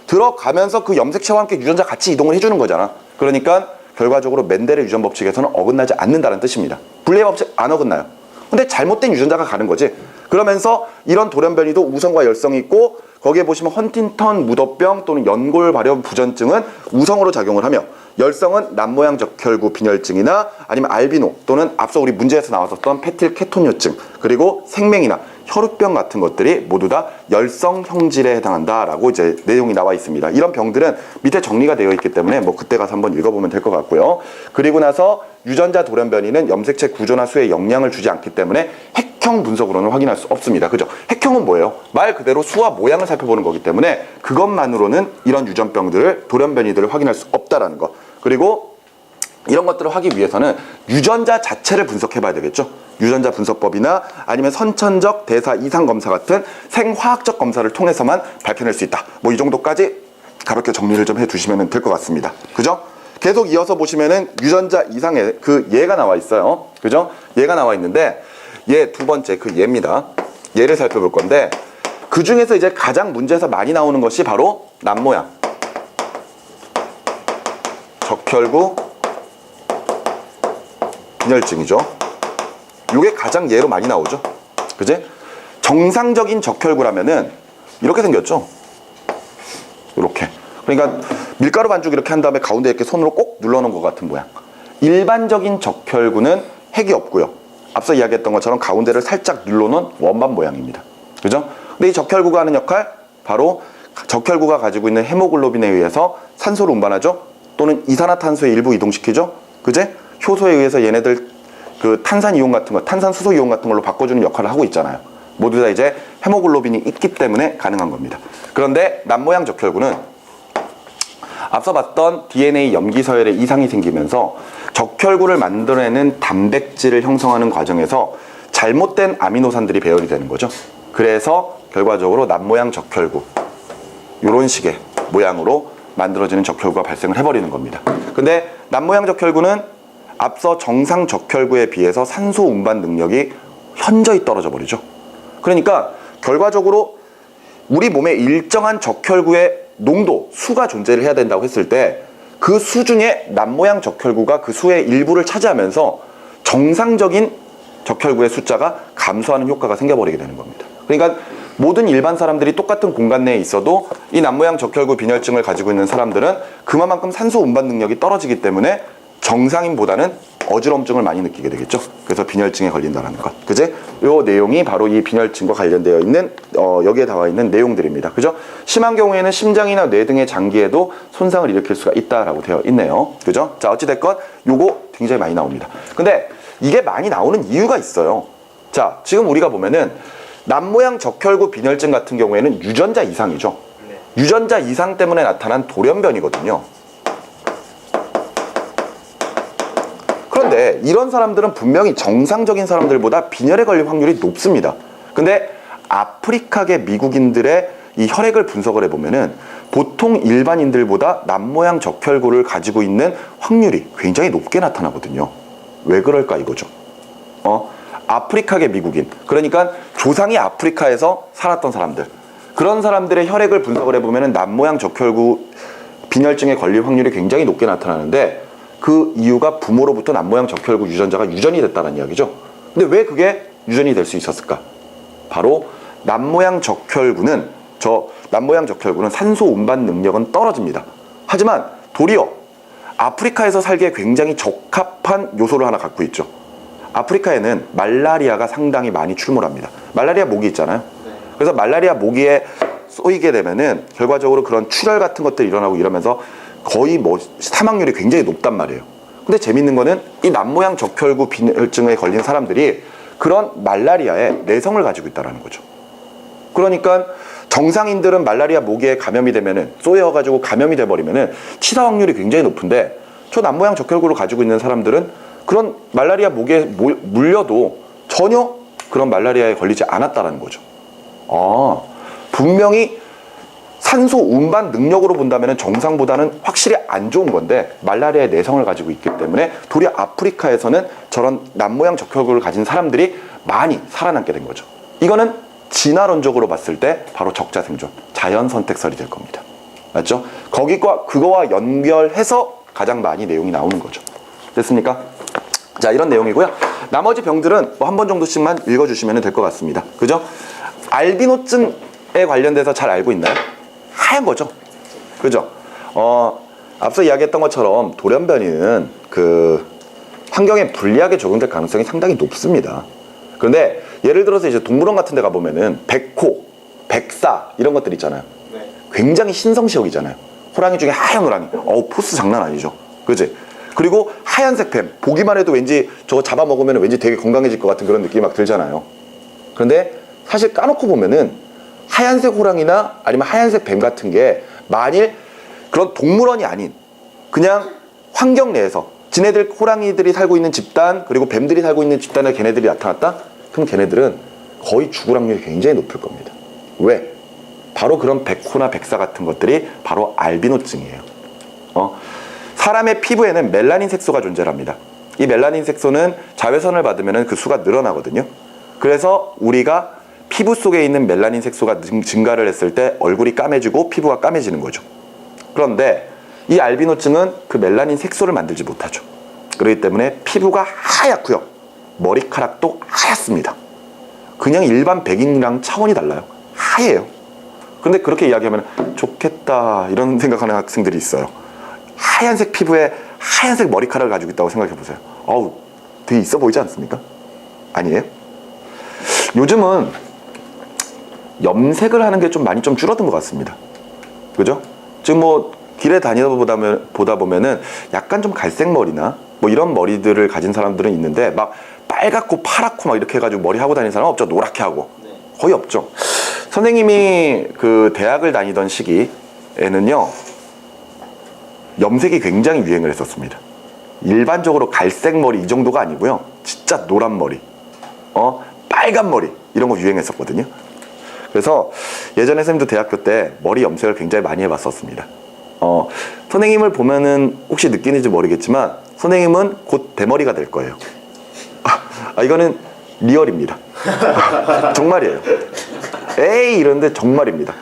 들어가면서 그 염색체와 함께 유전자 같이 이동을 해주는 거잖아. 그러니까 결과적으로 멘델의 유전 법칙에서는 어긋나지 않는다는 뜻입니다. 분리의 법칙 안 어긋나요. 근데 잘못된 유전자가 가는 거지. 그러면서 이런 돌연변이도 우성과 열성이 있고, 거기에 보시면 헌팅턴 무도병 또는 연골 발현 부전증은 우성으로 작용을 하며, 열성은 남모양 적혈구 빈혈증이나 아니면 알비노 또는 앞서 우리 문제에서 나왔었던 페틸케톤뇨증, 그리고 생맹이나 혈우병 같은 것들이 모두 다 열성 형질에 해당한다라고 이제 내용이 나와 있습니다. 이런 병들은 밑에 정리가 되어 있기 때문에 뭐 그때 가서 한번 읽어보면 될 것 같고요. 그리고 나서 유전자 돌연변이는 염색체 구조나 수에 영향을 주지 않기 때문에 핵형 분석으로는 확인할 수 없습니다. 그죠? 핵형은 뭐예요? 말 그대로 수와 모양을 살펴보는 거기 때문에 그것만으로는 이런 유전병들을, 돌연변이들을 확인할 수 없다라는 거. 그리고 이런 것들을 하기 위해서는 유전자 자체를 분석해 봐야 되겠죠. 유전자 분석법이나 아니면 선천적 대사 이상 검사 같은 생화학적 검사를 통해서만 밝혀낼 수 있다. 뭐 이 정도까지 가볍게 정리를 좀 해두시면 될 것 같습니다. 그죠? 계속 이어서 보시면은 유전자 이상의 그 얘가 나와 있어요. 그죠? 얘가 나와 있는데 얘 두 번째 그 얘입니다. 얘를 살펴볼 건데 그 중에서 이제 가장 문제에서 많이 나오는 것이 바로 남모양 적혈구 빈혈증이죠. 이게 가장 예로 많이 나오죠. 그지? 정상적인 적혈구라면은 이렇게 생겼죠. 이렇게. 그러니까 밀가루 반죽 이렇게 한 다음에 가운데 이렇게 손으로 꼭 눌러놓은 것 같은 모양. 일반적인 적혈구는 핵이 없고요. 앞서 이야기했던 것처럼 가운데를 살짝 눌러놓은 원반 모양입니다. 그죠? 근데 이 적혈구가 하는 역할, 바로 적혈구가 가지고 있는 헤모글로빈에 의해서 산소를 운반하죠. 또는 이산화탄소의 일부 이동시키죠. 그제? 효소에 의해서 얘네들 그 탄산이온 같은 거, 탄산수소 이온 같은 걸로 바꿔주는 역할을 하고 있잖아요. 모두 다 이제 헤모글로빈이 있기 때문에 가능한 겁니다. 그런데 남모양 적혈구는 앞서 봤던 DNA 염기서열에 이상이 생기면서 적혈구를 만들어내는 단백질을 형성하는 과정에서 잘못된 아미노산들이 배열이 되는 거죠. 그래서 결과적으로 남모양 적혈구, 이런 식의 모양으로 만들어지는 적혈구가 발생을 해버리는 겁니다. 근데 남모양 적혈구는 앞서 정상 적혈구에 비해서 산소 운반 능력이 현저히 떨어져 버리죠. 그러니까 결과적으로 우리 몸에 일정한 적혈구의 농도, 수가 존재를 해야 된다고 했을 때 그 수 중에 남모양 적혈구가 그 수의 일부를 차지하면서 정상적인 적혈구의 숫자가 감소하는 효과가 생겨버리게 되는 겁니다. 그러니까 모든 일반 사람들이 똑같은 공간 내에 있어도 이 남모양 적혈구 빈혈증을 가지고 있는 사람들은 그만큼 산소 운반 능력이 떨어지기 때문에 정상인보다는 어지럼증을 많이 느끼게 되겠죠. 그래서 빈혈증에 걸린다는 것. 그제? 요 내용이 바로 이 빈혈증과 관련되어 있는 여기에 나와 있는 내용들입니다. 그죠? 심한 경우에는 심장이나 뇌 등의 장기에도 손상을 일으킬 수가 있다라고 되어 있네요. 그죠? 자, 어찌 됐건 요거 굉장히 많이 나옵니다. 근데 이게 많이 나오는 이유가 있어요. 자, 지금 우리가 보면은 남모양 적혈구 빈혈증 같은 경우에는 유전자 이상이죠. 유전자 이상 때문에 나타난 돌연변이거든요. 그런데 이런 사람들은 분명히 정상적인 사람들보다 빈혈에 걸릴 확률이 높습니다. 근데 아프리카계 미국인들의 이 혈액을 분석을 해보면은 보통 일반인들보다 남모양 적혈구를 가지고 있는 확률이 굉장히 높게 나타나거든요. 왜 그럴까 이거죠. 아프리카계 미국인, 그러니까 조상이 아프리카에서 살았던 사람들, 그런 사람들의 혈액을 분석을 해보면은 남모양 적혈구 빈혈증에 걸릴 확률이 굉장히 높게 나타나는데 그 이유가 부모로부터 남모양 적혈구 유전자가 유전이 됐다는 이야기죠. 근데 왜 그게 유전이 될 수 있었을까? 바로 남모양 적혈구는 산소 운반 능력은 떨어집니다. 하지만 도리어 아프리카에서 살기에 굉장히 적합한 요소를 하나 갖고 있죠. 아프리카에는 말라리아가 상당히 많이 출몰합니다. 말라리아 모기 있잖아요. 그래서 말라리아 모기에 쏘이게 되면은 결과적으로 그런 출혈 같은 것들이 일어나고 이러면서 거의 사망률이 굉장히 높단 말이에요. 근데 재밌는 거는 이 남모양 적혈구 빈혈증에 걸린 사람들이 그런 말라리아의 내성을 가지고 있다는 거죠. 그러니까 정상인들은 말라리아 모기에 감염이 되면은 쏘여가지고 감염이 돼버리면은 치사 확률이 굉장히 높은데 저 남모양 적혈구를 가지고 있는 사람들은 그런 말라리아 모기에 물려도 전혀 그런 말라리아에 걸리지 않았다는 거죠. 분명히 산소 운반 능력으로 본다면 정상보다는 확실히 안 좋은 건데 말라리아의 내성을 가지고 있기 때문에 도리어 아프리카에서는 저런 남모양 적혈구를 가진 사람들이 많이 살아남게 된 거죠. 이거는 진화론적으로 봤을 때 바로 적자생존, 자연선택설이 될 겁니다. 맞죠? 그거와 연결해서 가장 많이 내용이 나오는 거죠. 됐습니까? 자, 이런 내용이고요. 나머지 병들은 한 번 정도씩만 읽어주시면 될 것 같습니다. 그죠? 알비노증에 관련돼서 잘 알고 있나요? 하얀 거죠. 그죠? 앞서 이야기했던 것처럼 돌연변이는 그 환경에 불리하게 적용될 가능성이 상당히 높습니다. 그런데 예를 들어서 이제 동물원 같은 데 가보면은 백호, 백사 이런 것들 있잖아요. 굉장히 신성시역이잖아요. 호랑이 중에 하얀 호랑이. 포스 장난 아니죠. 그지? 그리고 하얀색 뱀. 보기만 해도 왠지 저거 잡아먹으면 왠지 되게 건강해질 것 같은 그런 느낌이 막 들잖아요. 그런데 사실 까놓고 보면은 하얀색 호랑이나 아니면 하얀색 뱀 같은 게 만일 그런 동물원이 아닌 그냥 환경 내에서 지네들 호랑이들이 살고 있는 집단 그리고 뱀들이 살고 있는 집단에 걔네들이 나타났다? 그럼 걔네들은 거의 죽을 확률이 굉장히 높을 겁니다. 왜? 바로 그런 백호나 백사 같은 것들이 바로 알비노증이에요. 사람의 피부에는 멜라닌 색소가 존재합니다. 이 멜라닌 색소는 자외선을 받으면 그 수가 늘어나거든요. 그래서 우리가 피부 속에 있는 멜라닌 색소가 증가를 했을 때 얼굴이 까매지고 피부가 까매지는 거죠. 그런데 이 알비노증은 그 멜라닌 색소를 만들지 못하죠. 그렇기 때문에 피부가 하얗고요. 머리카락도 하얗습니다. 그냥 일반 백인이랑 차원이 달라요. 하얘요. 근데 그렇게 이야기하면 좋겠다 이런 생각하는 학생들이 있어요. 하얀색 피부에 하얀색 머리카락을 가지고 있다고 생각해 보세요. 어우, 되게 있어 보이지 않습니까? 아니에요? 요즘은 염색을 하는 게 좀 많이 좀 줄어든 것 같습니다. 그죠? 지금 뭐 길에 다니다 보다 보면은 약간 좀 갈색 머리나 뭐 이런 머리들을 가진 사람들은 있는데 막 빨갛고 파랗고 막 이렇게 해가지고 머리 하고 다니는 사람은 없죠. 노랗게 하고. 거의 없죠. 선생님이 그 대학을 다니던 시기에는요, 염색이 굉장히 유행을 했었습니다. 일반적으로 갈색 머리 이 정도가 아니고요. 진짜 노란 머리, 빨간 머리 이런 거 유행했었거든요. 그래서 예전에 선생님도 대학교 때 머리 염색을 굉장히 많이 해봤었습니다. 선생님을 보면은 혹시 느끼는지 모르겠지만 선생님은 곧 대머리가 될 거예요. 이거는 리얼입니다. 정말이에요. 에이 이러는데 정말입니다.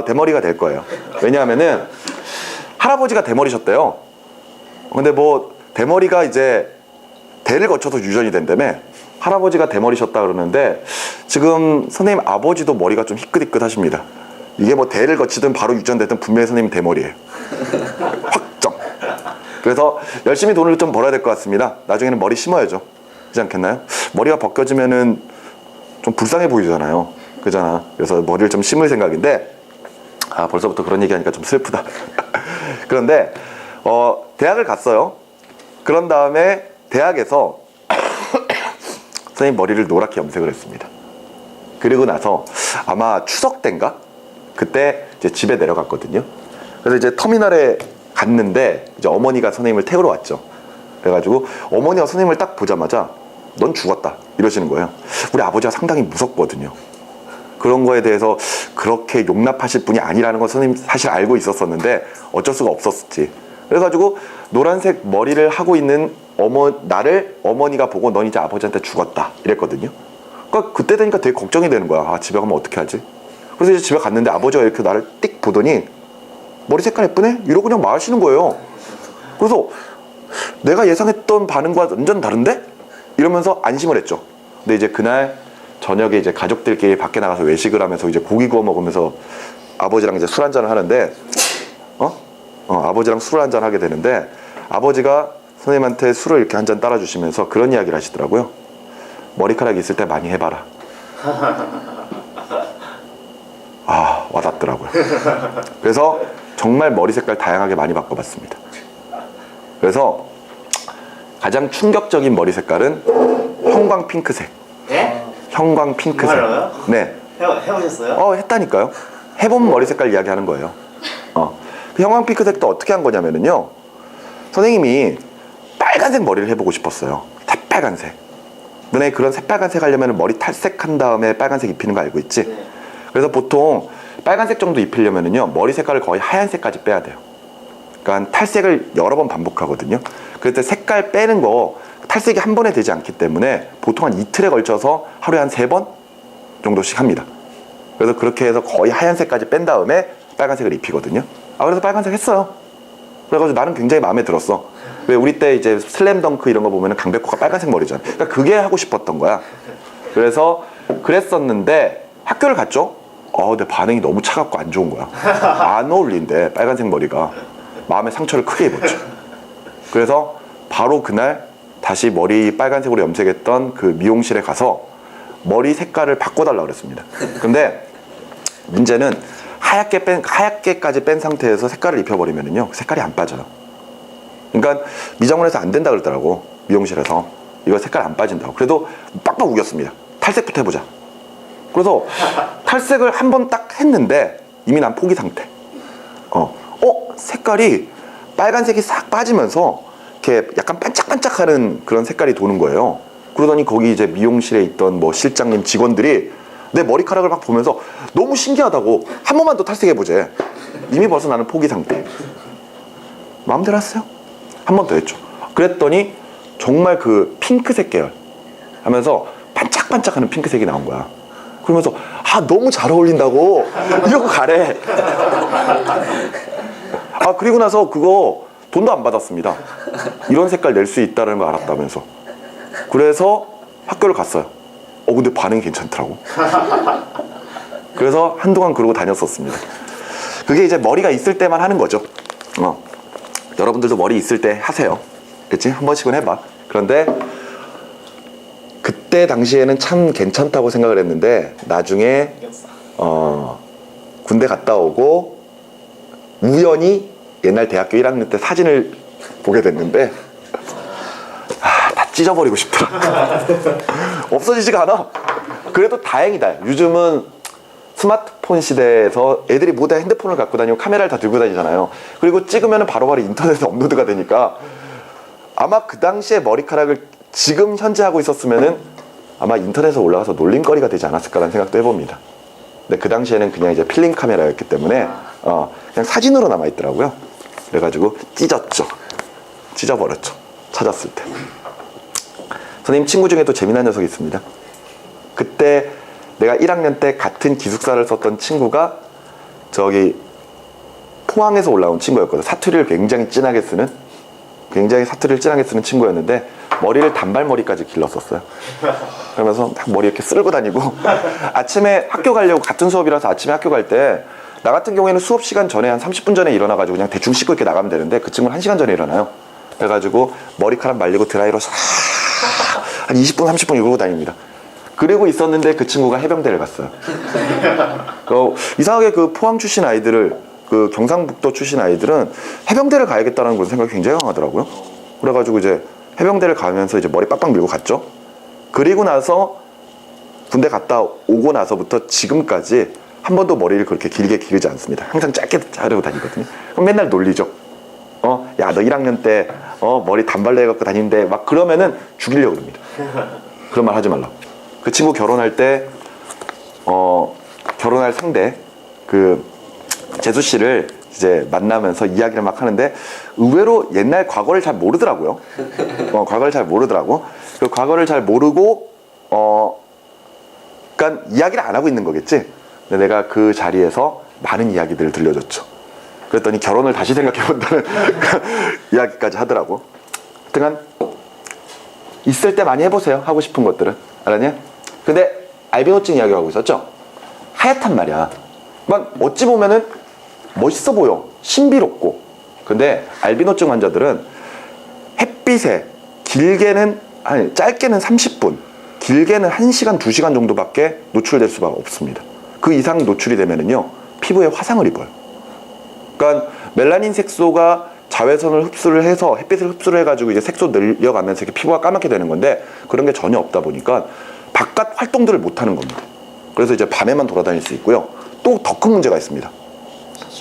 대머리가 될 거예요. 왜냐하면은 할아버지가 대머리셨대요. 근데 뭐 대머리가 이제 대를 거쳐서 유전이 된다며 할아버지가 대머리셨다 그러는데 지금 선생님 아버지도 머리가 좀 희끗희끗 하십니다. 이게 뭐 대를 거치든 바로 유전되든 분명히 선생님 대머리예요. 확정. 그래서 열심히 돈을 좀 벌어야 될 것 같습니다. 나중에는 머리 심어야죠. 그렇지 않겠나요? 머리가 벗겨지면은 좀 불쌍해 보이잖아요. 그잖아. 그래서 머리를 좀 심을 생각인데 벌써부터 그런 얘기하니까 좀 슬프다. 그런데 대학을 갔어요. 그런 다음에 대학에서 선생님 머리를 노랗게 염색을 했습니다. 그리고 나서 아마 추석 때인가? 그때 이제 집에 내려갔거든요. 그래서 이제 터미널에 갔는데 이제 어머니가 선생님을 태우러 왔죠. 그래가지고 어머니가 선생님을 딱 보자마자 넌 죽었다 이러시는 거예요. 우리 아버지가 상당히 무섭거든요. 그런 거에 대해서 그렇게 용납하실 분이 아니라는 건 선생님 사실 알고 있었었는데 어쩔 수가 없었지. 그래가지고 노란색 머리를 하고 있는 나를 어머니가 보고 넌 이제 아버지한테 죽었다 이랬거든요. 그러니까 그때 되니까 되게 걱정이 되는 거야. 집에 가면 어떻게 하지? 그래서 이제 집에 갔는데 아버지가 이렇게 나를 띡 보더니 머리 색깔 예쁘네? 이러고 그냥 마시는 거예요. 그래서 내가 예상했던 반응과 완전 다른데? 이러면서 안심을 했죠. 근데 이제 그날 저녁에 이제 가족들끼리 밖에 나가서 외식을 하면서 이제 고기 구워 먹으면서 아버지랑 이제 술 한잔을 하는데 아버지랑 술을 한잔 하게 되는데 아버지가 선생님한테 술을 이렇게 한 잔 따라주시면서 그런 이야기를 하시더라고요. 머리카락이 있을 때 많이 해봐라. 와닿더라고요. 그래서 정말 머리 색깔 다양하게 많이 바꿔봤습니다. 그래서 가장 충격적인 머리 색깔은 형광 핑크색. 예? 형광 핑크색. 정말로요? 네. 해보셨어요? 했다니까요. 해본 머리 색깔 이야기하는 거예요. 그 형광 핑크색도 어떻게 한 거냐면요. 선생님이 빨간색 머리를 해보고 싶었어요. 새빨간색. 너네 그런 새빨간색 하려면 머리 탈색한 다음에 빨간색 입히는 거 알고 있지? 네. 그래서 보통 빨간색 정도 입히려면요 머리 색깔을 거의 하얀색까지 빼야 돼요. 그러니까 탈색을 여러 번 반복하거든요. 그때 색깔 빼는 거 탈색이 한 번에 되지 않기 때문에 보통 한 이틀에 걸쳐서 하루에 한 3번 정도씩 합니다. 그래서 그렇게 해서 거의 하얀색까지 뺀 다음에 빨간색을 입히거든요. 그래서 빨간색 했어요. 그래가지고 나는 굉장히 마음에 들었어. 왜 우리 때 이제 슬램덩크 이런 거 보면은 강백호가 빨간색 머리잖아. 그러니까 그게 하고 싶었던 거야. 그래서 그랬었는데 학교를 갔죠. 근데 반응이 너무 차갑고 안 좋은 거야. 안 어울린대 빨간색 머리가. 마음의 상처를 크게 입었죠. 그래서 바로 그날 다시 머리 빨간색으로 염색했던 그 미용실에 가서 머리 색깔을 바꿔달라고 그랬습니다. 근데 문제는 하얗게까지 뺀 상태에서 색깔을 입혀버리면요 색깔이 안 빠져요. 그러니까 미장원에서 안 된다 그러더라고. 미용실에서 이거 색깔 안 빠진다고. 그래도 빡빡 우겼습니다. 탈색부터 해보자. 그래서 탈색을 한 번 딱 했는데 이미 난 포기 상태. 색깔이 빨간색이 싹 빠지면서 이렇게 약간 반짝반짝하는 그런 색깔이 도는 거예요. 그러더니 거기 이제 미용실에 있던 뭐 실장님 직원들이 내 머리카락을 막 보면서 너무 신기하다고 한 번만 더 탈색해보재. 이미 벌써 나는 포기 상태. 마음대로 하세요. 한 번 더 했죠. 그랬더니 정말 그 핑크색 계열 하면서 반짝반짝하는 핑크색이 나온 거야. 그러면서 너무 잘 어울린다고 이러고 가래. 그리고 나서 그거 돈도 안 받았습니다. 이런 색깔 낼 수 있다는 걸 알았다면서. 그래서 학교를 갔어요. 근데 반응이 괜찮더라고. 그래서 한동안 그러고 다녔었습니다. 그게 이제 머리가 있을 때만 하는 거죠. 여러분들도 머리 있을 때 하세요. 그치? 한 번씩은 해봐. 그런데 그때 당시에는 참 괜찮다고 생각을 했는데 나중에 군대 갔다 오고 우연히 옛날 대학교 1학년 때 사진을 보게 됐는데 다 찢어버리고 싶더라. 없어지지가 않아. 그래도 다행이다. 요즘은 스마트폰 시대에서 애들이 모두 핸드폰을 갖고 다니고 카메라를 다 들고 다니잖아요. 그리고 찍으면 바로바로 인터넷에 업로드가 되니까 아마 그 당시에 머리카락을 지금 현재 하고 있었으면은 아마 인터넷에 올라가서 놀림거리가 되지 않았을까라는 생각도 해봅니다. 근데 그 당시에는 그냥 이제 필름 카메라였기 때문에 그냥 사진으로 남아있더라고요. 그래가지고 찢어버렸죠. 찾았을 때. 선생님 친구 중에 또 재미난 녀석이 있습니다. 그때 내가 1학년 때 같은 기숙사를 썼던 친구가 저기 포항에서 올라온 친구였거든. 사투리를 굉장히 진하게 쓰는 친구였는데 머리를 단발머리까지 길렀었어요. 그러면서 머리 이렇게 쓸고 다니고 아침에 학교 가려고, 같은 수업이라서 아침에 학교 갈 때 나 같은 경우에는 수업 시간 전에 한 30분 전에 일어나가지고 그냥 대충 씻고 이렇게 나가면 되는데 그 친구는 1시간 전에 일어나요. 그래가지고 머리카락 말리고 드라이로 한 20분 30분 이러고 다닙니다. 그리고 있었는데 그 친구가 해병대를 갔어요. 이상하게 그 포항 출신 아이들을, 그 경상북도 출신 아이들은 해병대를 가야겠다는 그런 생각이 굉장히 강하더라고요. 그래가지고 이제 해병대를 가면서 이제 머리 빡빡 밀고 갔죠. 그리고 나서 군대 갔다 오고 나서부터 지금까지 한 번도 머리를 그렇게 길게 기르지 않습니다. 항상 짧게 자르고 다니거든요. 그럼 맨날 놀리죠. 야, 너 1학년 때 머리 단발로 해갖고 다니는데 막 그러면은 죽이려고 그럽니다. 그런 말 하지 말라고. 그 친구 결혼할 때 결혼할 상대 그 재수 씨를 이제 만나면서 이야기를 막 하는데 의외로 옛날 과거를 잘 모르더라고요. 과거를 잘 모르더라고. 그 과거를 잘 모르고 그러니까 이야기를 안 하고 있는 거겠지. 근데 내가 그 자리에서 많은 이야기들을 들려줬죠. 그랬더니 결혼을 다시 생각해본다는 이야기까지 하더라고. 하여튼 있을 때 많이 해보세요. 하고 싶은 것들은. 알았냐? 근데 알비노증 이야기하고 있었죠? 하얗단 말이야. 막 어찌 보면은 멋있어 보여. 신비롭고. 근데 알비노증 환자들은 햇빛에 짧게는 30분, 길게는 1시간, 2시간 정도밖에 노출될 수가 없습니다. 그 이상 노출이 되면은요, 피부에 화상을 입어요. 그러니까 멜라닌 색소가 자외선을 흡수를 해서 햇빛을 흡수를 해가지고 이제 색소 늘려가면서 이렇게 피부가 까맣게 되는 건데 그런 게 전혀 없다 보니까 바깥 활동들을 못 하는 겁니다. 그래서 이제 밤에만 돌아다닐 수 있고요. 또 더 큰 문제가 있습니다.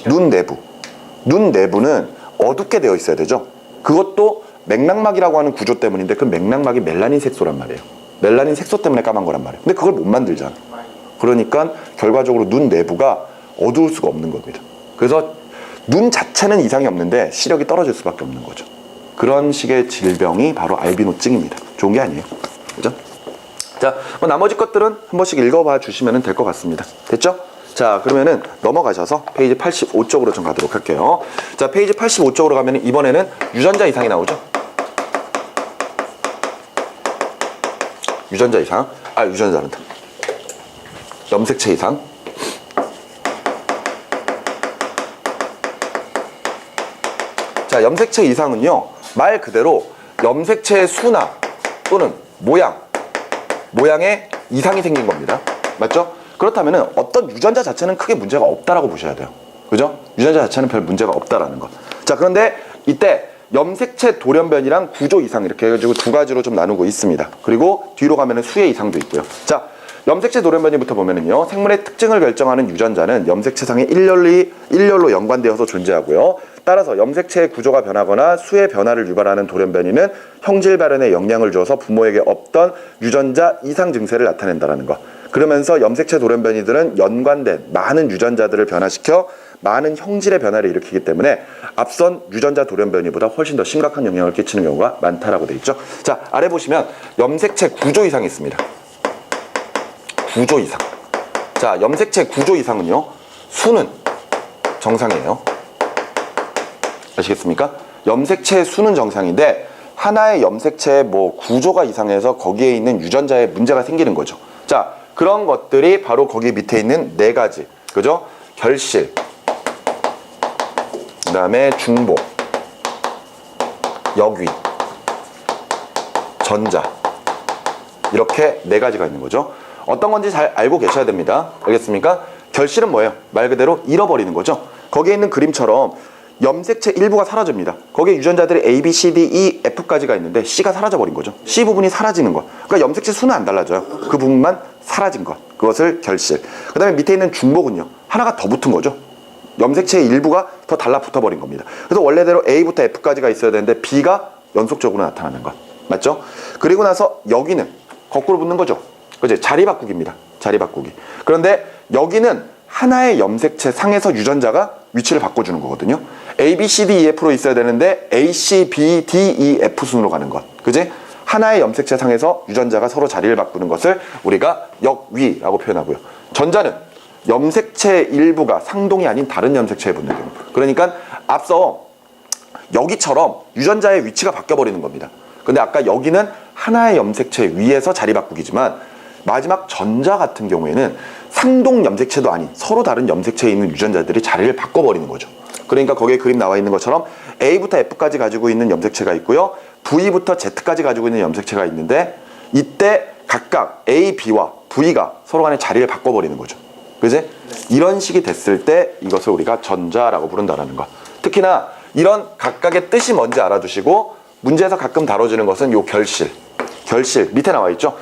눈 내부는 어둡게 되어 있어야 되죠. 그것도 맥락막이라고 하는 구조 때문인데 그 맥락막이 멜라닌 색소란 말이에요. 멜라닌 색소 때문에 까만 거란 말이에요. 근데 그걸 못 만들잖아. 그러니까 결과적으로 눈 내부가 어두울 수가 없는 겁니다. 그래서 눈 자체는 이상이 없는데 시력이 떨어질 수밖에 없는 거죠. 그런 식의 질병이 바로 알비노증입니다. 좋은 게 아니에요. 그죠? 자, 뭐 나머지 것들은 한 번씩 읽어봐 주시면 될 것 같습니다. 됐죠? 자, 그러면은 넘어가셔서 페이지 85쪽으로 좀 가도록 할게요. 자, 페이지 85쪽으로 가면은 이번에는 유전자 이상이 나오죠? 유전자 이상. 유전자란다. 염색체 이상. 자, 염색체 이상은요, 말 그대로 염색체의 수나 또는 모양에 이상이 생긴 겁니다. 맞죠? 그렇다면 어떤 유전자 자체는 크게 문제가 없다라고 보셔야 돼요. 그죠? 유전자 자체는 별 문제가 없다라는 거. 자, 그런데 이때 염색체 돌연변이랑 구조 이상 이렇게 해가지고 두 가지로 좀 나누고 있습니다. 그리고 뒤로 가면은 수의 이상도 있고요. 자, 염색체 돌연변이부터 보면은요, 생물의 특징을 결정하는 유전자는 염색체상의 일렬로 연관되어서 존재하고요. 따라서 염색체의 구조가 변하거나 수의 변화를 유발하는 돌연변이는 형질 발현에 영향을 주어서 부모에게 없던 유전자 이상 증세를 나타낸다는 것. 그러면서 염색체 돌연변이들은 연관된 많은 유전자들을 변화시켜 많은 형질의 변화를 일으키기 때문에 앞선 유전자 돌연 변이보다 훨씬 더 심각한 영향을 끼치는 경우가 많다라고 되어 있죠. 자, 아래 보시면 염색체 구조 이상이 있습니다. 구조 이상. 자, 염색체 구조 이상은요, 수는 정상이에요. 아시겠습니까? 염색체의 수는 정상인데 하나의 염색체의 뭐 구조가 이상해서 거기에 있는 유전자에 문제가 생기는 거죠. 자, 그런 것들이 바로 거기 밑에 있는 네 가지, 그죠? 결실, 그 다음에 중복, 역위, 전자, 이렇게 네 가지가 있는 거죠. 어떤 건지 잘 알고 계셔야 됩니다. 알겠습니까? 결실은 뭐예요? 말 그대로 잃어버리는 거죠. 거기에 있는 그림처럼 염색체 일부가 사라집니다. 거기에 유전자들이 A, B, C, D, E, F까지가 있는데 C가 사라져버린 거죠. C 부분이 사라지는 것. 그러니까 염색체 수는 안 달라져요. 그 부분만 사라진 것. 그것을 결실. 그 다음에 밑에 있는 중복은요, 하나가 더 붙은 거죠. 염색체의 일부가 더 달라붙어버린 겁니다. 그래서 원래대로 A부터 F까지가 있어야 되는데 B가 연속적으로 나타나는 것. 맞죠? 그리고 나서 여기는 거꾸로 붙는 거죠. 그죠? 자리 바꾸기입니다. 자리 바꾸기. 그런데 여기는 하나의 염색체 상에서 유전자가 위치를 바꿔주는 거거든요. A, B, C, D, E, F로 있어야 되는데 A, C, B, D, E, F 순으로 가는 것. 그지? 하나의 염색체 상에서 유전자가 서로 자리를 바꾸는 것을 우리가 역위라고 표현하고요. 전자는 염색체 일부가 상동이 아닌 다른 염색체에 붙는 경우. 그러니까 앞서 여기처럼 유전자의 위치가 바뀌어버리는 겁니다. 근데 아까 여기는 하나의 염색체 위에서 자리 바꾸기지만 마지막 전자 같은 경우에는 상동 염색체도 아닌 서로 다른 염색체에 있는 유전자들이 자리를 바꿔버리는 거죠. 그러니까 거기에 그림 나와 있는 것처럼 A부터 F까지 가지고 있는 염색체가 있고요. V부터 Z까지 가지고 있는 염색체가 있는데 이때 각각 A, B와 V가 서로 간에 자리를 바꿔버리는 거죠. 그지? 네. 이런 식이 됐을 때 이것을 우리가 전자라고 부른다는 거. 특히나 이런 각각의 뜻이 뭔지 알아두시고 문제에서 가끔 다뤄지는 것은 요 결실. 결실 밑에 나와 있죠.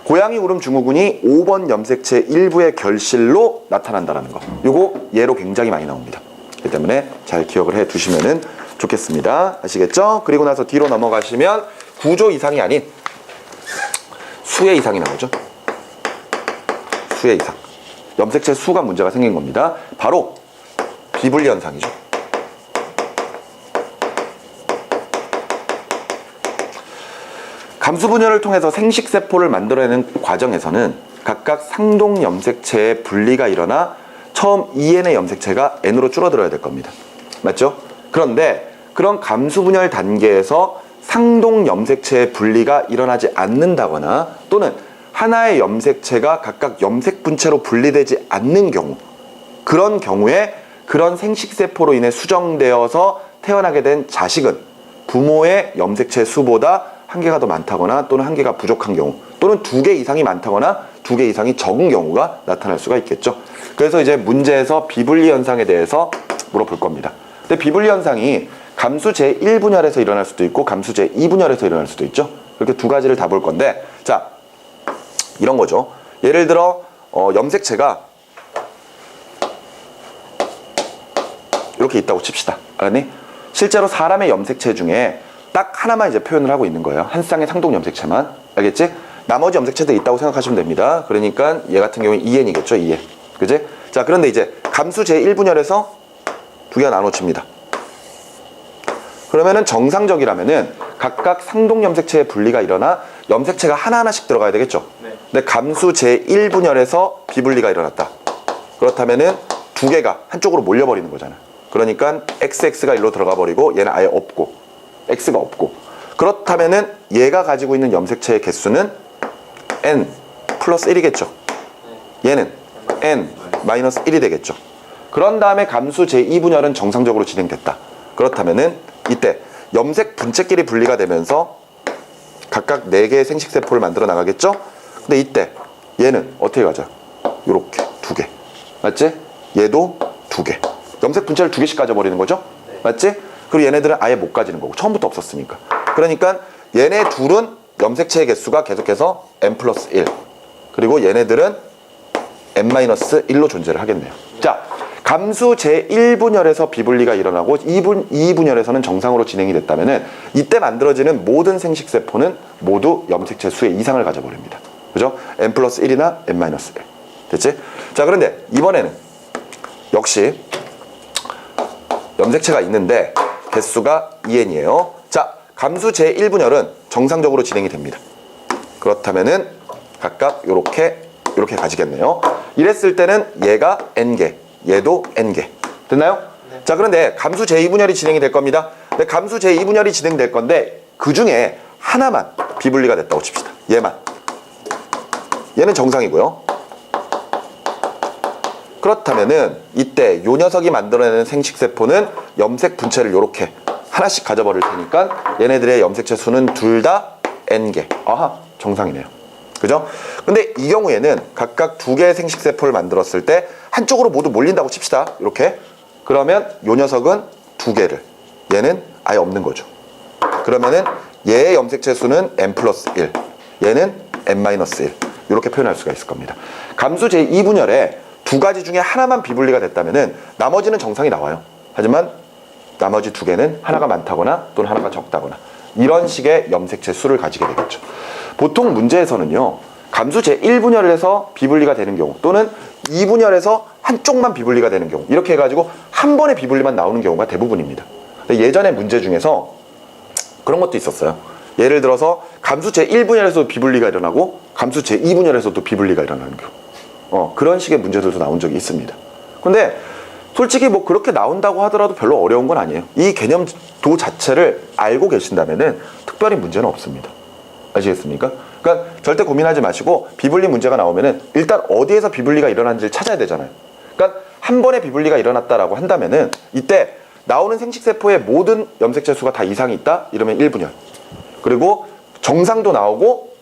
고양이 울음 증후군이 5번 염색체 일부의 결실로 나타난다는 거. 요거 예로 굉장히 많이 나옵니다. 그렇기 때문에 잘 기억을 해 두시면 좋겠습니다. 아시겠죠? 그리고 나서 뒤로 넘어가시면 구조 이상이 아닌 수의 이상이 나오죠. 수의 이상. 염색체 수가 문제가 생긴 겁니다. 바로 비분리 현상이죠. 감수 분열을 통해서 생식세포를 만들어내는 과정에서는 각각 상동 염색체의 분리가 일어나 처음 EN의 염색체가 N으로 줄어들어야 될 겁니다. 맞죠? 그런데 그런 감수 분열 단계에서 상동 염색체의 분리가 일어나지 않는다거나 또는 하나의 염색체가 각각 염색 분체로 분리되지 않는 경우, 그런 경우에 그런 생식세포로 인해 수정되어서 태어나게 된 자식은 부모의 염색체 수보다 한 개가 더 많다거나 또는 한 개가 부족한 경우 또는 2개 이상이 많다거나 2개 이상이 적은 경우가 나타날 수가 있겠죠. 그래서 이제 문제에서 비분리 현상에 대해서 물어볼 겁니다. 근데 비분리 현상이 감수 제1분열에서 일어날 수도 있고 감수 제2분열에서 일어날 수도 있죠. 이렇게 두 가지를 다 볼 건데, 자, 이런 거죠. 예를 들어 염색체가 이렇게 있다고 칩시다. 알았니? 실제로 사람의 염색체 중에 딱 하나만 이제 표현을 하고 있는 거예요. 한 쌍의 상동 염색체만. 알겠지? 나머지 염색체들이 있다고 생각하시면 됩니다. 그러니까 얘 같은 경우는 EN이겠죠. EN. 그지? 자, 그런데 이제 감수 제1분열에서 두 개가 나눠집니다. 그러면은 정상적이라면은 각각 상동 염색체의 분리가 일어나 염색체가 하나하나씩 들어가야 되겠죠. 네. 근데 감수 제1분열에서 비분리가 일어났다. 그렇다면은 두 개가 한쪽으로 몰려버리는 거잖아. 그러니까 XX가 일로 들어가 버리고 얘는 아예 없고 X가 없고, 그렇다면은 얘가 가지고 있는 염색체의 개수는 N 플러스 1이겠죠. 얘는 N 마이너스 1이 되겠죠. 그런 다음에 감수 제2분열은 정상적으로 진행됐다. 그렇다면은 이때 염색 분체끼리 분리가 되면서 각각 4개의 생식세포를 만들어 나가겠죠. 근데 이때 얘는 어떻게 가죠? 요렇게 2개. 맞지? 얘도 2개. 염색 분체를 2개씩 가져버리는 거죠. 맞지? 그리고 얘네들은 아예 못 가지는 거고 처음부터 없었으니까. 그러니까 얘네 둘은 염색체의 개수가 계속해서 n 플러스 1, 그리고 얘네들은 n-1로 존재를 하겠네요. 자, 감수 제1분열에서 비분리가 일어나고 2분열에서는 정상으로 진행이 됐다면은 이때 만들어지는 모든 생식세포는 모두 염색체 수의 이상을 가져버립니다. 그죠? n 플러스 1이나 n-1. 됐지? 자, 그런데 이번에는 역시 염색체가 있는데 개수가 2n이에요. 자, 감수 제1분열은 정상적으로 진행이 됩니다. 그렇다면은 각각 요렇게 가지겠네요. 이랬을 때는 얘가 n개, 얘도 n개. 됐나요? 네. 자, 그런데 감수 제2분열이 진행이 될 겁니다. 근데 감수 제2분열이 진행될 건데 그 중에 하나만 비분리가 됐다고 칩시다. 얘는 정상이고요. 그렇다면은 이때 요 녀석이 만들어내는 생식세포는 염색 분체를 요렇게 하나씩 가져버릴 테니까 얘네들의 염색체 수는 둘 다 n개. 아하, 정상이네요. 그죠? 근데 이 경우에는 각각 두 개의 생식세포를 만들었을 때 한쪽으로 모두 몰린다고 칩시다. 이렇게. 그러면 요 녀석은 두 개를, 얘는 아예 없는 거죠. 그러면은 얘의 염색체 수는 n 플러스 1, 얘는 n 마이너스 1. 이렇게 표현할 수가 있을 겁니다. 감수 제2분열에 두 가지 중에 하나만 비분리가 됐다면은 나머지는 정상이 나와요. 하지만 나머지 두 개는 하나가 많다거나 또는 하나가 적다거나 이런 식의 염색체 수를 가지게 되겠죠. 보통 문제에서는요, 감수 제1분열을 해서 비분리가 되는 경우 또는 2분열에서 한쪽만 비분리가 되는 경우 이렇게 해가지고 한 번에 비분리만 나오는 경우가 대부분입니다. 예전에 문제 중에서 그런 것도 있었어요. 예를 들어서 감수 제1분열에서도 비분리가 일어나고 감수 제2분열에서도 비분리가 일어나는 경우 그런 식의 문제들도 나온 적이 있습니다. 근데 솔직히 뭐 그렇게 나온다고 하더라도 별로 어려운 건 아니에요. 이 개념도 자체를 알고 계신다면은 특별히 문제는 없습니다. 아시겠습니까? 그러니까 절대 고민하지 마시고 비분리 문제가 나오면은 일단 어디에서 비분리가 일어났는지를 찾아야 되잖아요. 그러니까 한 번에 비분리가 일어났다라고 한다면은 이때 나오는 생식세포의 모든 염색체 수가 다 이상이 있다? 이러면 1분열. 그리고 정상도 나오고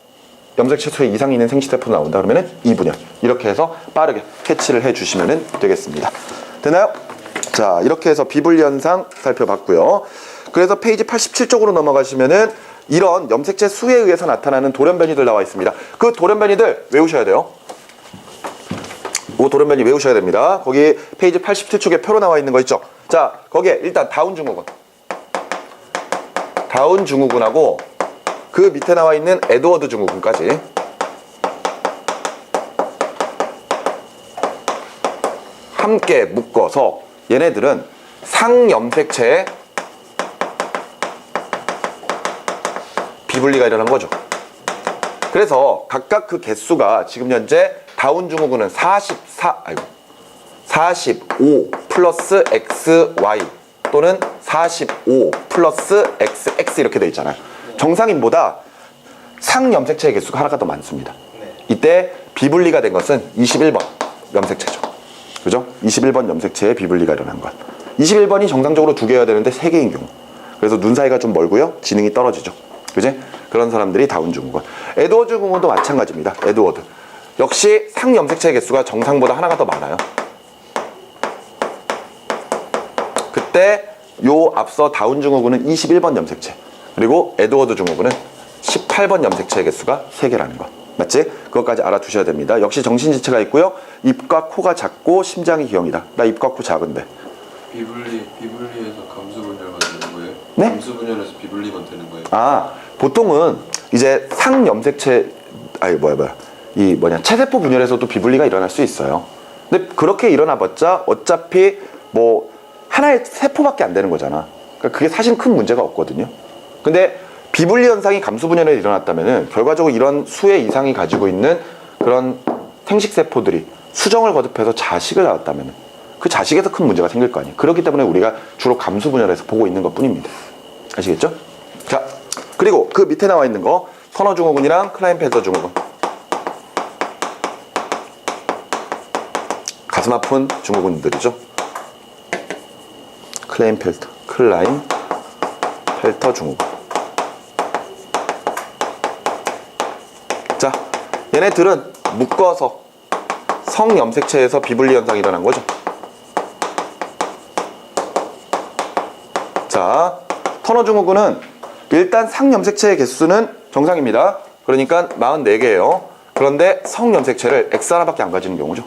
염색체 수에 이상이 있는 생식세포도 나온다 그러면은 2분열. 이렇게 해서 빠르게 캐치를 해주시면 되겠습니다. 되나요? 자, 이렇게 해서 비분리 현상 살펴봤고요. 그래서 페이지 87쪽으로 넘어가시면은 이런 염색체 수에 의해서 나타나는 돌연변이들 나와 있습니다. 그 돌연변이들 외우셔야 돼요. 그 돌연변이 외우셔야 됩니다. 거기 페이지 87쪽에 표로 나와 있는 거 있죠? 자, 거기에 일단 다운 증후군. 다운 증후군하고 그 밑에 나와 있는 에드워드 증후군까지 함께 묶어서 얘네들은 상염색체의 비분리가 일어난 거죠. 그래서 각각 그 개수가 지금 현재 다운 증후군은 45 플러스 XY 또는 45 플러스 XX 이렇게 되어 있잖아요. 정상인보다 상염색체의 개수가 하나가 더 많습니다. 이때 비분리가 된 것은 21번 염색체죠. 그죠? 21번 염색체의 비분리가 일어난 것. 21번이 정상적으로 두 개여야 되는데 세 개인 경우. 그래서 눈 사이가 좀 멀고요. 지능이 떨어지죠. 그지? 그런 사람들이 다운 증후군. 에드워드 증후군도 마찬가지입니다. 에드워드. 역시 상염색체의 개수가 정상보다 하나가 더 많아요. 그때 요 앞서 다운 증후군은 21번 염색체. 그리고 에드워드 증후군은 18번 염색체의 개수가 3개라는 것. 맞지? 그것까지 알아두셔야 됩니다. 역시 정신지체가 있고요. 입과 코가 작고 심장이 기형이다. 나 입과 코 작은데. 비분리에서 감수분열만 되는 거예요? 네? 감수분열에서 비분리만 되는 거예요? 아, 보통은 이제 상염색체 체세포 분열에서도 비분리가 일어날 수 있어요. 근데 그렇게 일어나봤자 어차피 뭐 하나의 세포밖에 안 되는 거잖아. 그러니까 그게 사실 큰 문제가 없거든요. 근데 비분리 현상이 감수분열에 일어났다면은 결과적으로 이런 수의 이상이 가지고 있는 그런 생식세포들이 수정을 거듭해서 자식을 낳았다면은 그 자식에서 큰 문제가 생길 거 아니에요. 그렇기 때문에 우리가 주로 감수분열에서 보고 있는 것 뿐입니다. 아시겠죠? 자, 그리고 그 밑에 나와 있는 거 터너 증후군이랑 클라인펠터 증후군. 가슴 아픈 증후군들이죠. 클라인펠터 증후군. 자, 얘네들은 묶어서 성염색체에서 비분리 현상이 일어난 거죠. 자, 터너 증후군은 일단 상염색체의 개수는 정상입니다. 그러니까 44개예요. 그런데 성염색체를 X 하나밖에 안 가지는 경우죠.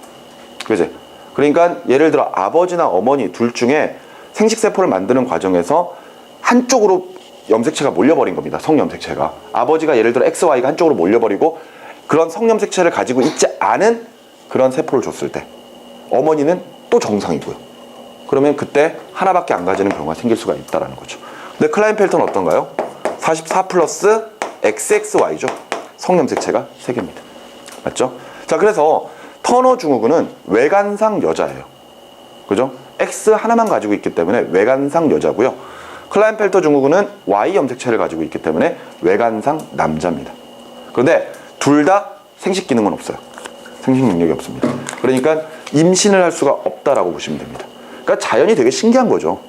그지? 그러니까 예를 들어 아버지나 어머니 둘 중에 생식세포를 만드는 과정에서 한쪽으로 염색체가 몰려버린 겁니다. 성염색체가. 아버지가 예를 들어 XY가 한쪽으로 몰려버리고 그런 성염색체를 가지고 있지 않은 그런 세포를 줬을 때 어머니는 또 정상이고요. 그러면 그때 하나밖에 안 가지는 경우가 생길 수가 있다는 거죠. 근데 클라인펠터는 어떤가요? 44 플러스 XXY죠. 성염색체가 3개입니다. 맞죠? 자, 그래서 터너 증후군은 외관상 여자예요. 그죠? X 하나만 가지고 있기 때문에 외관상 여자고요. 클라인펠터 증후군은 Y 염색체를 가지고 있기 때문에 외관상 남자입니다. 그런데 둘 다 생식 기능은 없어요. 생식 능력이 없습니다. 그러니까 임신을 할 수가 없다라고 보시면 됩니다. 그러니까 자연이 되게 신기한 거죠.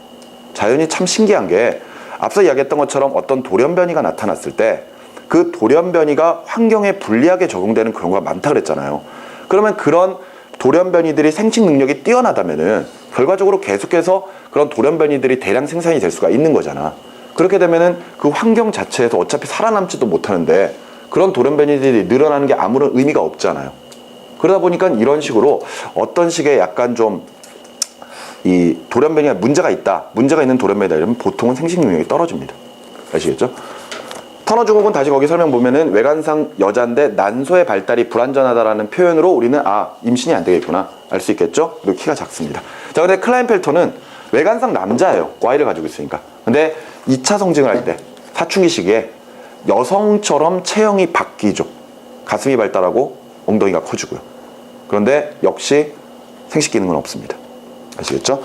자연이 참 신기한 게 앞서 이야기했던 것처럼 어떤 돌연변이가 나타났을 때 그 돌연변이가 환경에 불리하게 적용되는 경우가 많다 그랬잖아요. 그러면 그런 돌연변이들이 생식 능력이 뛰어나다면은 결과적으로 계속해서 그런 돌연변이들이 대량 생산이 될 수가 있는 거잖아. 그렇게 되면은 그 환경 자체에서 어차피 살아남지도 못하는데 그런 돌연변이들이 늘어나는 게 아무런 의미가 없잖아요. 그러다 보니까 이런 식으로 어떤 식의 약간 좀 이 돌연변이가 문제가 있는 돌연변이다 이러면 보통은 생식 능력이 떨어집니다. 아시겠죠? 터너 증후군 다시 거기 설명 보면은 외관상 여자인데 난소의 발달이 불완전하다라는 표현으로 우리는 임신이 안 되겠구나 알 수 있겠죠? 그리고 키가 작습니다. 자, 근데 클라인펠터는 외관상 남자예요. Y를 가지고 있으니까. 근데 2차 성징을 할 때 사춘기 시기에 여성처럼 체형이 바뀌죠. 가슴이 발달하고 엉덩이가 커지고요. 그런데 역시 생식 기능은 없습니다. 아시겠죠?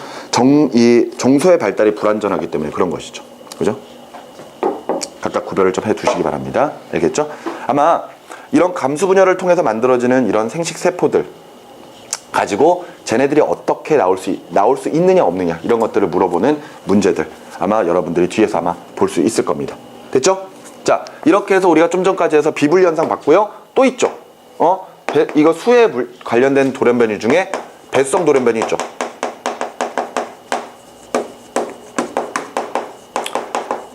이 정소의 발달이 불완전하기 때문에 그런 것이죠. 그죠? 각각 구별을 좀 해두시기 바랍니다. 알겠죠? 아마 이런 감수 분열을 통해서 만들어지는 이런 생식 세포들 가지고 쟤네들이 어떻게 나올 수 있느냐 없느냐 이런 것들을 물어보는 문제들 아마 여러분들이 뒤에서 아마 볼 수 있을 겁니다. 됐죠? 자, 이렇게 해서 우리가 좀 전까지 해서 비불 현상 봤고요. 또 있죠. 이거 수에 관련된 돌연변이 중에 배수성 돌연변이 있죠.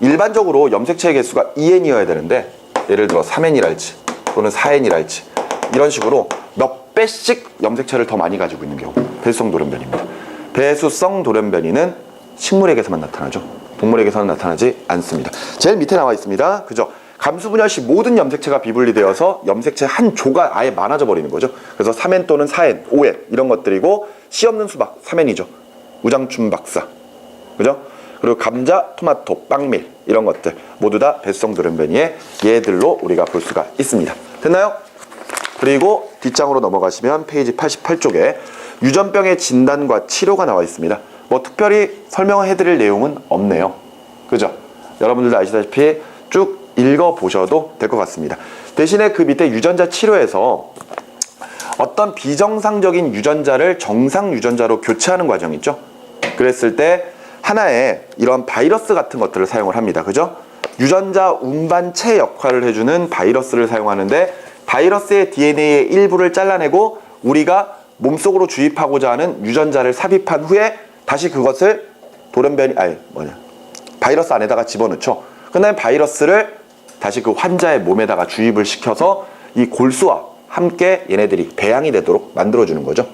일반적으로 염색체의 개수가 2n이어야 되는데 예를 들어 3n이랄지 또는 4n이랄지 이런 식으로 몇 배씩 염색체를 더 많이 가지고 있는 경우 배수성 돌연변이입니다. 배수성 돌연변이는 식물에게서만 나타나죠. 동물에게서는 나타나지 않습니다. 제일 밑에 나와 있습니다. 그죠? 감수 분열 시 모든 염색체가 비분리되어서 염색체 한 조가 아예 많아져 버리는 거죠. 그래서 3n 또는 4n, 5n 이런 것들이고 씨 없는 수박 3n이죠. 우장춘 박사. 그죠? 그리고 감자, 토마토, 빵밀 이런 것들 모두 다 배수성 돌연변이의 예들로 우리가 볼 수가 있습니다. 됐나요? 그리고 뒷장으로 넘어가시면 페이지 88쪽에 유전병의 진단과 치료가 나와 있습니다. 뭐 특별히 설명해드릴 내용은 없네요. 그죠? 여러분들도 아시다시피 쭉 읽어보셔도 될 것 같습니다. 대신에 그 밑에 유전자 치료에서 어떤 비정상적인 유전자를 정상 유전자로 교체하는 과정이 있죠. 그랬을 때 하나의 이런 바이러스 같은 것들을 사용을 합니다. 그죠? 유전자 운반체 역할을 해주는 바이러스를 사용하는데 바이러스의 DNA의 일부를 잘라내고 우리가 몸속으로 주입하고자 하는 유전자를 삽입한 후에 다시 그것을 바이러스 안에다가 집어넣죠. 그 다음에 바이러스를 다시 그 환자의 몸에다가 주입을 시켜서 이 골수와 함께 얘네들이 배양이 되도록 만들어주는 거죠.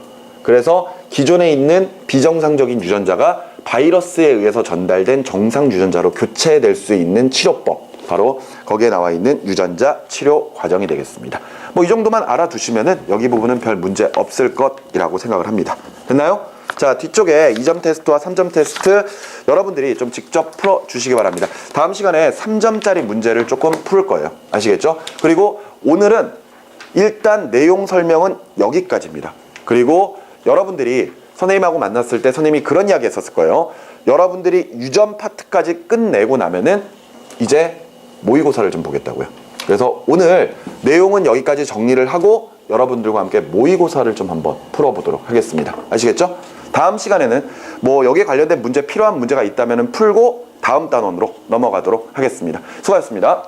그래서 기존에 있는 비정상적인 유전자가 바이러스에 의해서 전달된 정상 유전자로 교체될 수 있는 치료법, 바로 거기에 나와 있는 유전자 치료 과정이 되겠습니다. 뭐 이 정도만 알아두시면은 여기 부분은 별 문제 없을 것이라고 생각을 합니다. 됐나요? 자, 뒤쪽에 2점 테스트와 3점 테스트 여러분들이 좀 직접 풀어주시기 바랍니다. 다음 시간에 3점짜리 문제를 조금 풀 거예요. 아시겠죠? 그리고 오늘은 일단 내용 설명은 여기까지입니다. 그리고 여러분들이 선생님하고 만났을 때 선생님이 그런 이야기 했었을 거예요. 여러분들이 유전 파트까지 끝내고 나면은 이제 모의고사를 좀 보겠다고요. 그래서 오늘 내용은 여기까지 정리를 하고 여러분들과 함께 모의고사를 좀 한번 풀어보도록 하겠습니다. 아시겠죠? 다음 시간에는 뭐 여기에 관련된 문제 필요한 문제가 있다면 풀고 다음 단원으로 넘어가도록 하겠습니다. 수고하셨습니다.